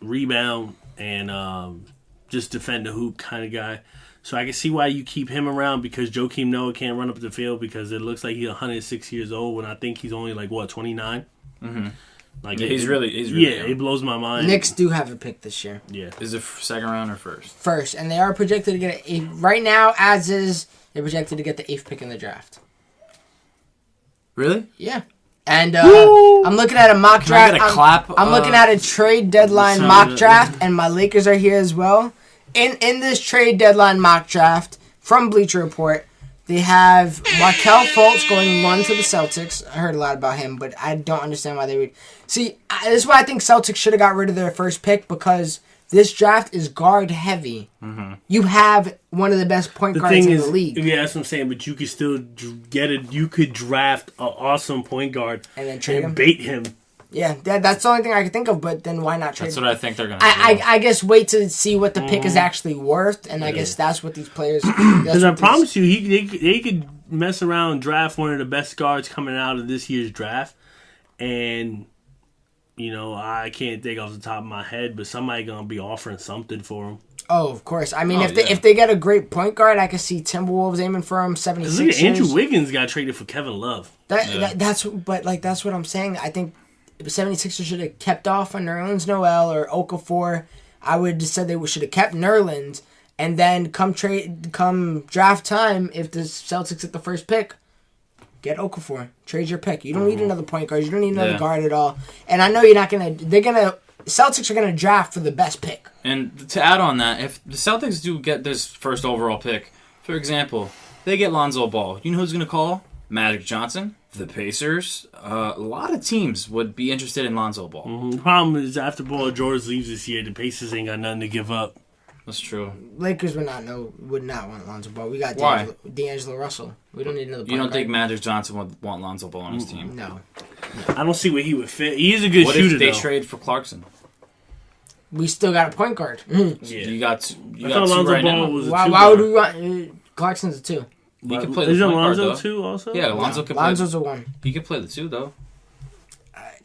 rebound, and just defend the hoop kind of guy. So I can see why you keep him around because Joakim Noah can't run up the field because it looks like he's 106 years old when I think he's only 29. Mm-hmm. Like Yeah, he's really yeah, young. it blows my mind. Knicks do have a pick this year. Yeah. Is it second round or first? First, and they are projected to get right now, as is, they're projected to get the 8th pick in the draft. Really? Yeah. And I'm looking at a mock Can I draft. get a clap? I'm looking at a trade deadline Sorry, mock that- draft, and my Lakers are here as well. In this trade deadline mock draft from Bleacher Report, they have Markelle Fultz going 1 to the Celtics. I heard a lot about him, but I don't understand why they would. See, this is why I think Celtics should have got rid of their first pick because this draft is guard heavy. Mm-hmm. You have one of the best point The guards thing in is, the league. yeah, that's what I'm saying. But you could still get it. You could draft an awesome point guard And then trade him? bait him. Yeah, that's the only thing I can think of, but then why not trade That's him? what I think they're gonna do. I guess wait to see what the pick is actually worth, and I guess that's what these players. Because I promise you, they could mess around and draft one of the best guards coming out of this year's draft. And, I can't think off the top of my head, but somebody going to be offering something for him. Oh, of course. I mean, Oh, if they get a great point guard, I could see Timberwolves aiming for him. 76ers. Look at Andrew Wiggins got traded for Kevin Love. That's what I'm saying. I think the 76ers should have kept off on Nerlens Noel or Okafor. I would have said they should have kept Nerlens, and then come draft time, if the Celtics get the first pick, get Okafor. Trade your pick. You don't need another point guard. You don't need another guard at all. And I know you're not gonna. Celtics are gonna draft for the best pick. And to add on that, if the Celtics do get this first overall pick, for example, they get Lonzo Ball. You know who's gonna call? Magic Johnson, the Pacers. A lot of teams would be interested in Lonzo Ball. The problem is after Paul George leaves this year, the Pacers ain't got nothing to give up. That's true. Lakers would not want Lonzo Ball. We got Why? D'Angelo Russell. We don't need another point You don't guard. think Magic Johnson would want Lonzo Ball on his team? No. I don't see where he would fit. He is a good What shooter, if they though. trade for Clarkson? We still got a point guard. Yeah. You got I two thought Lonzo right Ball now. was a Why, two why would guard. we want Clarkson's a 2? He can play the Isn't point guard, Lonzo though. too also? Yeah, Lonzo can Lonzo's play. a 1. He can play the 2 though.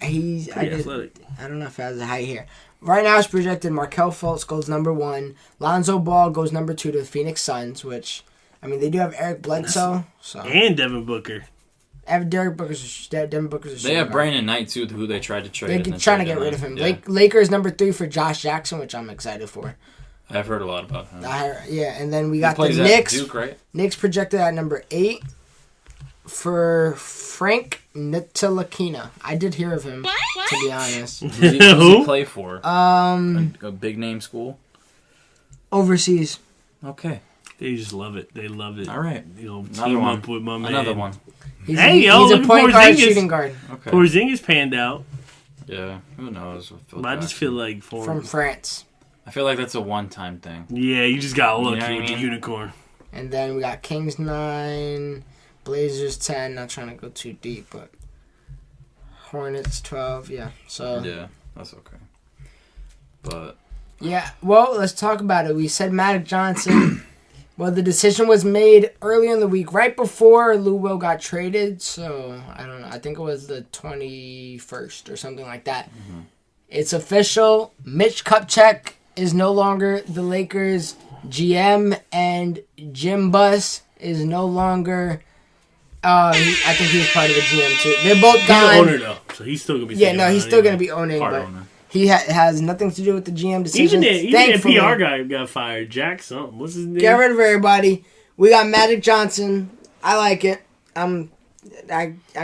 He's Pretty athletic. I don't know if he has a height here. Right now it's projected Markelle Fultz goes number 1. Lonzo Ball goes number 2 to the Phoenix Suns, which, I mean, they do have Eric Bledsoe. So And Devin Booker. Devin Booker's a They shooting have guard. Brandon Knight too, who they tried to trade. They're in the trying to trade get rid of him. deadline. Yeah. Lakers number 3 for Josh Jackson, which I'm excited for. I've heard a lot about him. And then we He got the plays at Knicks. Duke, right? Knicks projected at number 8 for Frank Ntilikina. I did hear of him, to be honest. Who's he Who? play for? A big name school. Overseas. Okay, They just love it. They love it. all right. Team Another one. up with my man. Another one. He's, Hey, he's yo, a look at point guard, Porzingis. shooting guard Okay. Porzingis panned out. Yeah. Who knows? with Phil But I just Jackson. feel like for from France. I feel like that's a one-time thing. yeah, you just got lucky You know what I with the mean? unicorn. And then we got Kings 9, Blazers 10. Not trying to go too deep, but Hornets 12. Yeah. So Yeah, that's okay. But yeah. Well, let's talk about it. We said Magic Johnson. Well, the decision was made early in the week, right before Lou Will got traded. So I don't know. I think it was the 21st or something like that. Mm-hmm. It's official. Mitch Kupchak is no longer the Lakers GM, and Jim Buss is no longer. I think he was part of the GM too. They're both He's gone. the owner though, so he's still gonna be. Yeah, taking no, he's on still going to anyway. be owning, part but owner. he has nothing to do with the GM decisions. Even that Thankfully. PR guy got fired. Jack something. What's his name? Get rid of everybody. We got Magic Johnson. I like it. I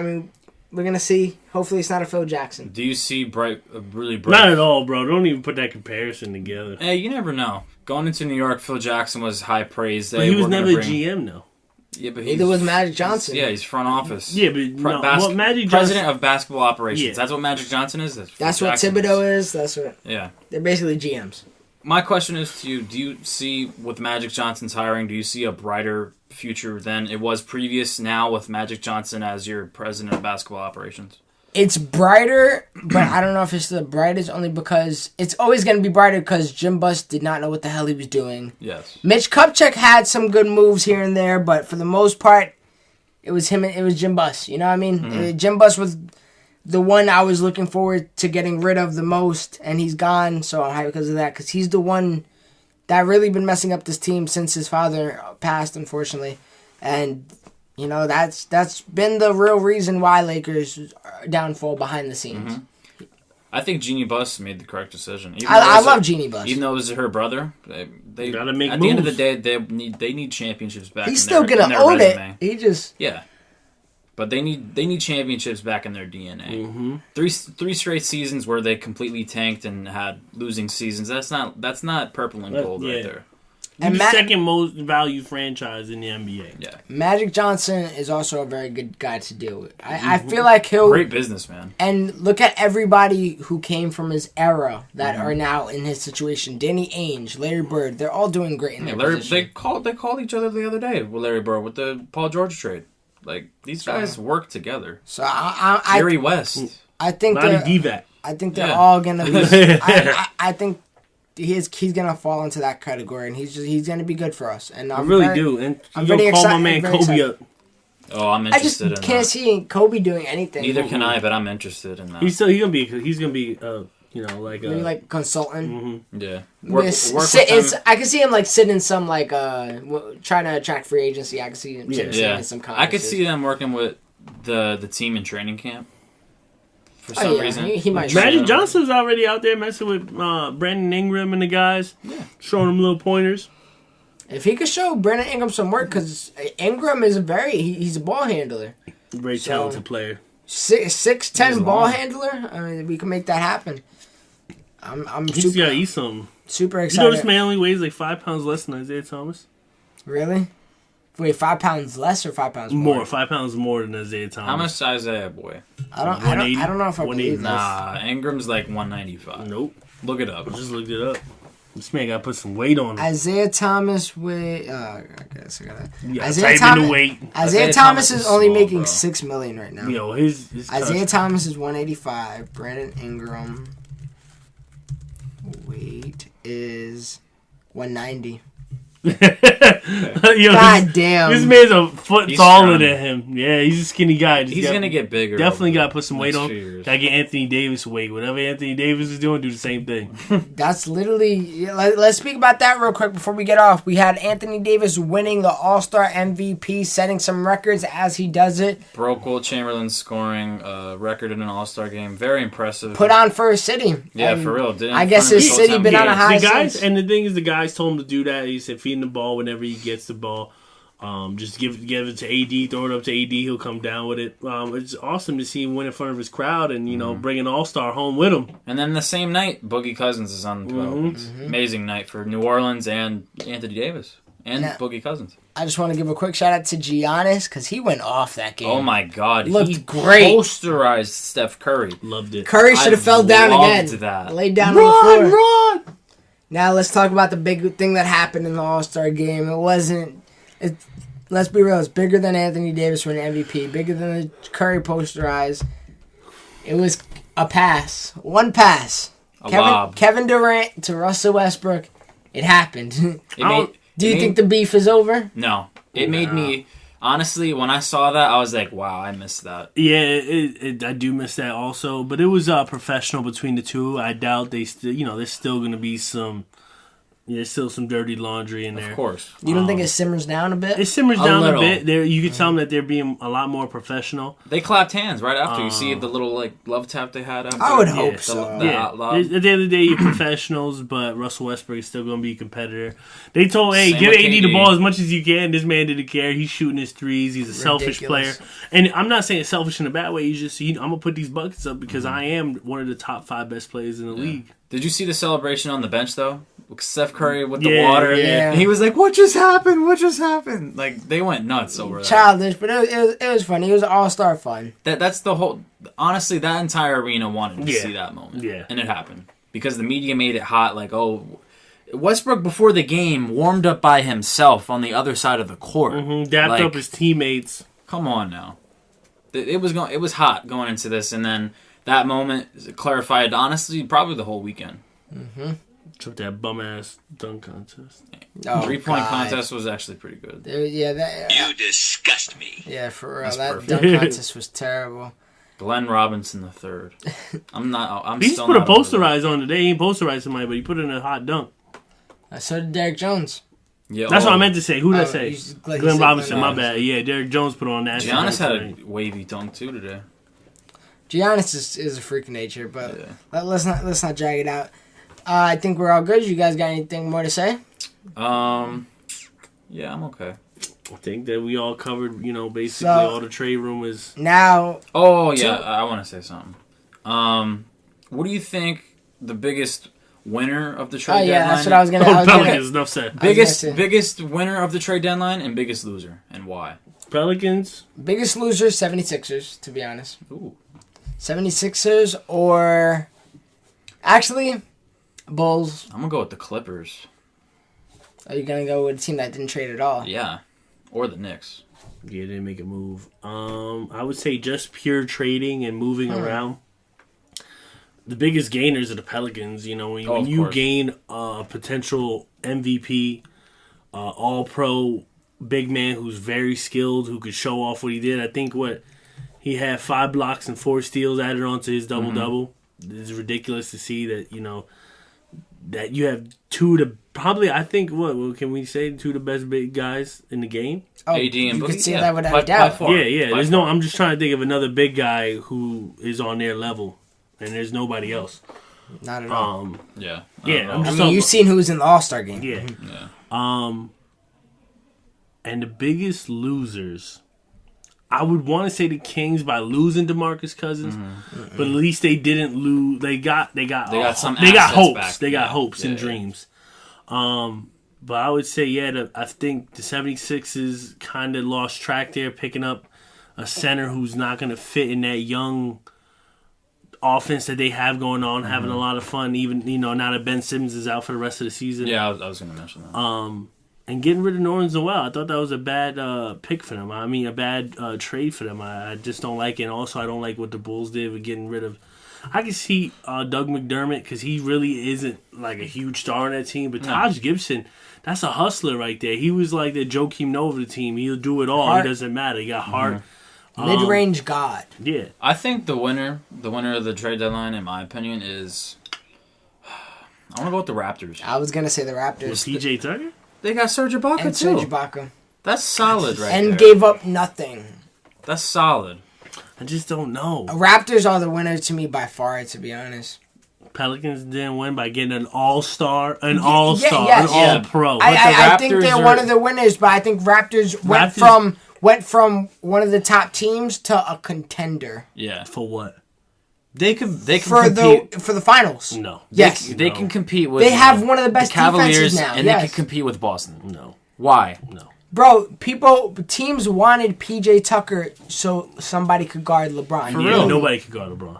mean, we're gonna see. Hopefully, it's not a Phil Jackson. do you see really bright? Not at all, bro. Don't even put that comparison together. Hey, you never know. Going into New York, Phil Jackson was high praise. But he was never a GM though. Yeah, but Neither was Magic Johnson. Yeah, he's front office. Yeah, but no, what Magic president Johnson. of basketball operations. Yeah. That's what Magic Johnson is. That's what Jackson Thibodeau is. That's what Yeah. they're basically GMs. My question is to you: do you see with Magic Johnson's hiring? Do you see a brighter future than it was previous now with Magic Johnson as your president of basketball operations? It's brighter, but I don't know if it's the brightest only because it's always going to be brighter because Jim Buss did not know what the hell he was doing. Yes. Mitch Kupchak had some good moves here and there, but for the most part, it was him. It was Jim Buss. You know what I mean? Jim Buss was the one I was looking forward to getting rid of the most, and he's gone. So I'm happy because of that, because he's the one that really been messing up this team since his father passed, unfortunately, and. You know, that's been the real reason why Lakers downfall behind the scenes. Mm-hmm. I think Jeannie Buss made the correct decision. I love Jeannie Buss. Even though it was her brother, they gotta make at moves. the end of the day, they need championships back. He's in still their, gonna in their own resume. it. He just Yeah, but they need championships back in their DNA. Mm-hmm. Three straight seasons where they completely tanked and had losing seasons. That's not purple and gold Yeah. right there. And The second most valued franchise in the NBA. Yeah, Magic Johnson is also a very good guy to deal with. I feel like he'll great businessman. and look at everybody who came from his era that are now in his situation. Danny Ainge, Larry Bird, they're all doing great in Yeah, their Larry, position. they called each other the other day with Larry Bird with the Paul George trade. Like these guys work together. So Jerry West. I think Not a they're, divac. I think they're Yeah. all gonna be. I think he's gonna fall into that category, and he's gonna be good for us. And I really do. And I'm you very call my excited- man very Kobe excited. up. Oh, I'm I just interested in can't that. see Kobe doing anything. Neither can I, but I'm interested in that. He's gonna be like Maybe like consultant. yeah. I can see him like sitting in some like trying to attract free agency. I can see him sitting Yeah, in some I could conferences. see them working with the team in training camp. For some yeah, reason, he might. Magic Johnson's already out there messing with Brandon Ingram and the guys, showing them little pointers. If he could show Brandon Ingram some work, because Ingram is he's a ball handler. Very talented player. 6'10" He's ball long. handler. I mean, we can make that happen. I'm He's super, gotta eat something. super You excited. know this man only weighs like 5 pounds less than Isaiah Thomas? Really? Wait, 5 pounds less or 5 pounds more? 5 pounds more than Isaiah Thomas. how much size Isaiah boy? I don't 180? know if I believe this. Nah, Ingram's like 195. Nope. Look it up. I just looked it up. This man gotta put some weight on him. Isaiah Thomas with I guess I gotta. You gotta Isaiah type in the Thomas. weight. Isaiah Thomas is only small, making bro. $6 million right now. Yo, his Isaiah Thomas is 185. Brandon Ingram weight is 190. Yo, God damn. This man's a foot He's taller strong. than him. Yeah, he's a skinny guy. He's gonna get bigger. Definitely over got to put some the weight next on. few years. Got to get Anthony Davis weight. Whatever Anthony Davis is doing, do the same thing. That's literally. Let's speak about that real quick before we get off. We had Anthony Davis winning the All-Star MVP, setting some records as he does it. Broke Will Chamberlain's scoring record in an All-Star game. Very impressive. Put on for his city. Yeah, And for real. Didn't I guess front his of city Showtime been on a games. high The guys, since. and the thing is, the guys told him to do that. He said, feed him the ball whenever he gets the ball. Just give it to AD, throw it up to AD. He'll come down with it. It's awesome to see him win in front of his crowd and bring an All-Star home with him. And then the same night, Boogie Cousins is on the 12. Mm-hmm. Amazing night for New Orleans and Anthony Davis and Now- Boogie Cousins. I just want to give a quick shout out to Giannis because he went off that game. Oh my God, Looked he great. posterized Steph Curry. Loved it. Curry should have I fell down loved again. that. Laid down on the floor. Run! Now let's talk about the big thing that happened in the All-Star game. Let's be real, it's bigger than Anthony Davis winning MVP, bigger than the Curry posterize. It was a pass. One pass. A lob. Kevin Durant to Russell Westbrook. It happened. It made- Do you it think made- the beef is over? No. It made me... Honestly, when I saw that, I was like, wow, I missed that. Yeah, I do miss that also. But it was professional between the two. I doubt they still, there's still going to be some... There's still some dirty laundry in there. Of course. You don't think it simmers down a bit? It simmers A down a little. bit. There, you could tell them that they're being a lot more professional. They clapped hands right after. You see the little love tap they had after? I would Yeah. hope The- so. the Yeah, lob. at the end of the day, you're professionals, but Russell Westbrook is still going to be a competitor. They told, hey, Same give with AD the KD. ball as much as you can. This man didn't care. He's shooting his threes. He's a selfish Ridiculous. player. And I'm not saying selfish in a bad way. He's just, I'm going to put these buckets up because I am one of the top 5 best players in the league. Did you see the celebration on the bench, though? With Steph Curry with the Yeah, water. yeah. And he was like, what just happened? What just happened? Like, they went nuts over that. Childish, but it was funny. It was all-star fun. That's the whole... Honestly, that entire arena wanted to Yeah. see that moment. Yeah. And it happened. Because the media made it hot, like, oh... Westbrook, before the game, warmed up by himself on the other side of the court. Dapped Like, up his teammates. Come on now. It was hot going into this, and then that moment clarified, honestly, probably the whole weekend. Took that bum ass dunk contest. Oh, 3-point God. contest was actually pretty good. You disgust me. Yeah, for real. That's That perfect. dunk contest was terrible. Glenn Robinson the third. I'm He just still put a not over that. posterize on today. He ain't posterized somebody, but he put in a hot dunk. So did Derek Jones. Yeah, That's what I meant to say. Who did I say? you said Glenn Glenn Robinson. My Robinson. bad. Yeah, Derek Jones put on that. Giannis had a wavy dunk too today. Giannis is a freak of nature, but Yeah. let's not drag it out. I think we're all good. You guys got anything more to say? Yeah, I'm okay. I think that we all covered, basically So- all the trade rumors. Now, Oh yeah, I want to say something. What do you think the biggest winner of the trade deadline? that's what I was gonna. I Oh, was gonna Pelicans, enough said. Biggest winner of the trade deadline and biggest loser, and why? Pelicans. biggest loser 76ers, to be honest. Ooh. 76ers or actually Bulls. I'm gonna go with the Clippers. Are you gonna go with a team that didn't trade at all? Yeah, or the Knicks. Yeah, they didn't make a move. I would say just pure trading and moving around. The biggest gainers are the Pelicans. When of you course. gain a potential MVP, all-pro big man who's very skilled, who could show off what he did. I think he had 5 blocks and 4 steals added onto his double-double. It's ridiculous to see that, that you have two to probably, I think, what can we say, two of the best big guys in the game? Oh, AD and you Boogie? could say Yeah, that without by a doubt. far. Yeah. By There's far. I'm just trying to think of another big guy who is on their level, and there's nobody else. Not at all. Yeah. Yeah, I'm I just mean, you've talking- seen who was in the All-Star game. Yeah. Yeah. And the biggest losers, I would want to say the Kings by losing DeMarcus Cousins, but at least they didn't lose. They got some they got assets hopes. back. They got Yeah. hopes and Yeah. dreams. But I would say, I think the 76ers kind of lost track there, picking up a center who's not going to fit in that young offense that they have going on, having a lot of fun, even, now that Ben Simmons is out for the rest of the season. Yeah, I was going to mention that. And getting rid of Nerlens Noel, I thought that was a bad pick for them. I mean, a bad trade for them. I just don't like it. And also, I don't like what the Bulls did with getting rid of. I can see Doug McDermott because he really isn't like a huge star on that team. But Taj Gibson, that's a hustler right there. He was like the Joakim Noah of the team. He'll do it all. Heart. It doesn't matter. He got heart. Mid-range god. Yeah. I think the winner of the trade deadline, in my opinion, is. I want to go with the Raptors. I was gonna say the With Raptors PJ Tucker? They got Serge Ibaka and too. Serge Ibaka, That's solid, right and there. gave up nothing. That's solid. I just don't know. Raptors are the winner to me by far, to be honest. Pelicans didn't win by getting an all-star, yes. an Yeah. all-pro. I think Raptors they're are- one of the winners, but I think Raptors went from one of the top teams to a contender Yeah, For what? they can for compete. the finals. No. Yes, They can compete with. They have one of the best Cavaliers, defenses now, and yes. they can compete with Boston. No. Why? bro. Teams wanted PJ Tucker so somebody could guard LeBron. For Yeah, real? nobody could guard LeBron.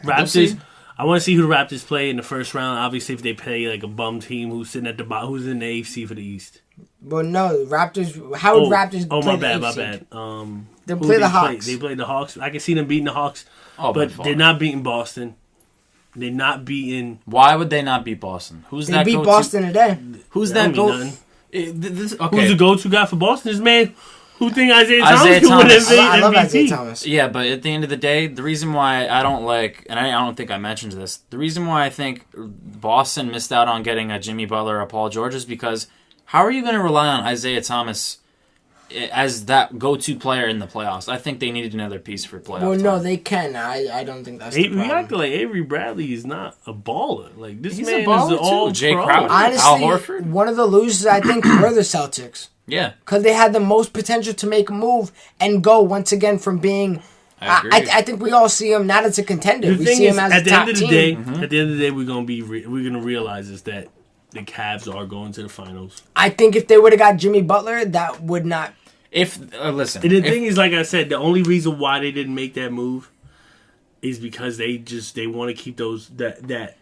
We'll see. Raptors. I want to see who the Raptors play in the first round. Obviously, if they play like a bum team who's sitting at the bottom, who's in the AFC for the East. But no, Raptors. How would Raptors Oh, play my bad, the my AFC? bad. They Who play did the they Hawks. They played the Hawks. I can see them beating the Hawks, Oh, by but far. they're not beating Boston. They're not beating. Why would they not beat Boston? Who's They that? beat go-to- Boston today. Who's That that? don't Go? mean nothing. Okay. Who's the go-to guy for Boston? This man who think Isaiah Isaiah Thomas can win Thomas. I love MVP. Isaiah Thomas. Yeah, but at the end of the day, the reason why I don't like, and I don't think I mentioned this, the reason why I think Boston missed out on getting a Jimmy Butler or a Paul George is because how are you going to rely on Isaiah Thomas as that go-to player in the playoffs? I think they needed another piece for playoffs. Well, no, they can. I don't think that's the We act problem. like Avery Bradley is not a baller. Like this He's man a baller, is too. all Jay pro. Crowder. Honestly, Al Horford? one of the losers I think were the Celtics Yeah, because they had the most potential to make a move and go once again from being. I agree. I think we all see him not as a contender. The We thing see is, him as at a the top end of the team. day, Mm-hmm. at the end of the day, we're gonna realize is that the Cavs are going to the finals. I think if they would have got Jimmy Butler, that would not. if listen, And the if- thing is, like I said, the only reason why they didn't make that move is because they want to keep that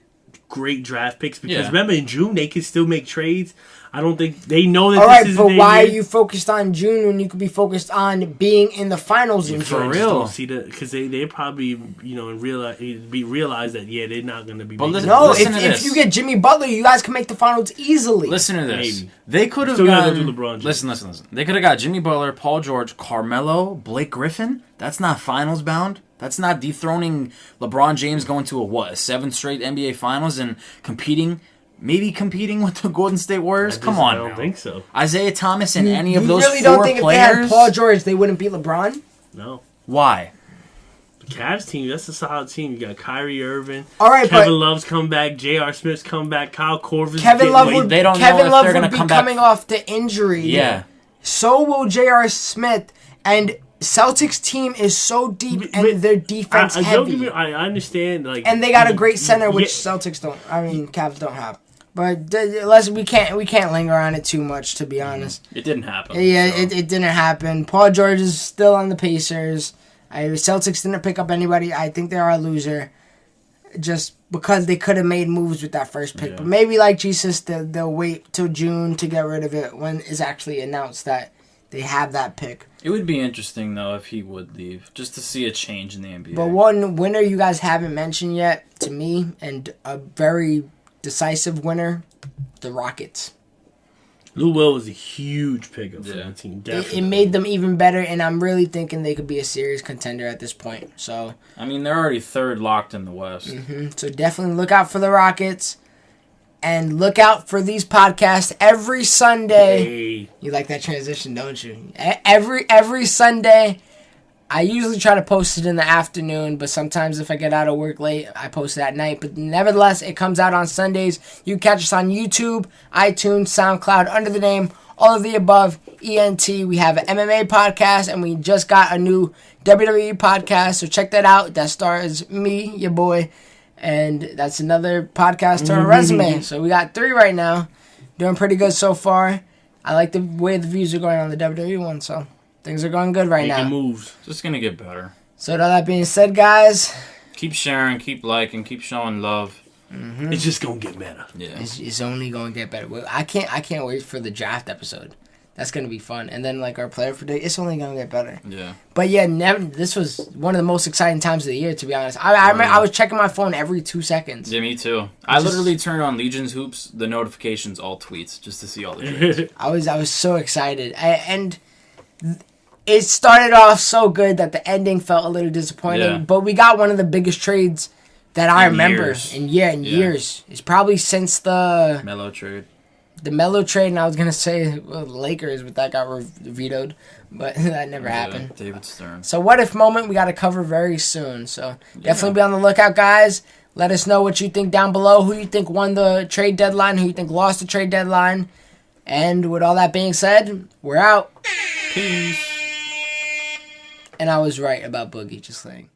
great draft picks because Yeah. remember in June they can still make trades. I don't think they know that. All right, this is but their why are year. you focused on June when you could be focused on being in the finals in For June? I just real. don't see that because they probably realize that they're not going to be. But making listen- No, Listen to if this. you get Jimmy Butler, you guys can make the finals easily. Listen to this. Maybe. They could have Still gotta gotten. go through LeBron James. Listen. They could have got Jimmy Butler, Paul George, Carmelo, Blake Griffin. That's not finals bound. That's not dethroning LeBron James going to a 7th straight NBA Finals and maybe competing with the Golden State Warriors. Come on, I don't now. think so. Isaiah Thomas and any of you those really four don't think players. if they had Paul George, they wouldn't beat LeBron? No. Why? The Cavs team, that's a solid team. You got Kyrie Irving. All right, Kevin but Love's come back. J.R. Smith's come back. Kyle Korver's Kevin getting Love late. would, They don't know Kevin if Love they're would gonna be come back. coming off the injury. Yeah. So will J.R. Smith. And Celtics team is so deep and But- their defense don't heavy. get me- I understand. Like, And they got a great center, which Yeah. Celtics don't. I mean, Cavs don't have. But we can't linger on it too much, to be honest. It didn't happen. Yeah, so. it didn't happen. Paul George is still on the Pacers. Celtics didn't pick up anybody. I think they are a loser, just because they could have made moves with that first pick. Yeah. But maybe, like Jesus, they'll wait till June to get rid of it when it's actually announced that they have that pick. It would be interesting though if he would leave, just to see a change in the NBA. But one winner you guys haven't mentioned yet to me, and a very decisive winner, the Rockets. Lou Will was a huge pickup for Yeah. that team. It Definitely. made them even better, and I'm really thinking they could be a serious contender at this point. So, I mean, they're already third locked in the West. so definitely look out for the Rockets, and look out for these podcasts every Sunday. Hey, You like that transition, don't you? Every Sunday. I usually try to post it in the afternoon, but sometimes if I get out of work late, I post it at night. But nevertheless, it comes out on Sundays. You can catch us on YouTube, iTunes, SoundCloud, under the name All of the Above, ENT. We have an MMA podcast, and we just got a new WWE podcast, so check that out. That stars me, your boy, and that's another podcast to our resume. So we got 3 right now. Doing pretty good so far. I like the way the views are going on the WWE one, so things are going good right making now. moves. Just gonna get better. So with all that being said, guys, Keep sharing, keep liking, keep showing love. It's just gonna get better. Yeah. it's only going to get better. I can't wait for the draft episode. That's going to be fun. And then like our player predict, it's only going to get better. Yeah. But yeah, this was one of the most exciting times of the year, to be honest. I remember I was checking my phone every 2 seconds. Yeah, me too. I literally turned on Legion's Hoops, the notifications, all tweets, just to see all the trades. I was so excited. And it started off so good that the ending felt a little disappointing. Yeah. But we got one of the biggest trades that I In remember years. in Yeah. years. It's probably since the Melo trade. Melo trade, and I was gonna say Lakers, but that got vetoed. But that never happened. Yeah, David Stern. So what if moment we got to cover very soon. So definitely be on the lookout, guys. Let us know what you think down below. Who you think won the trade deadline? Who you think lost the trade deadline? And with all that being said, we're out. Peace. And I was right about Boogie, just saying.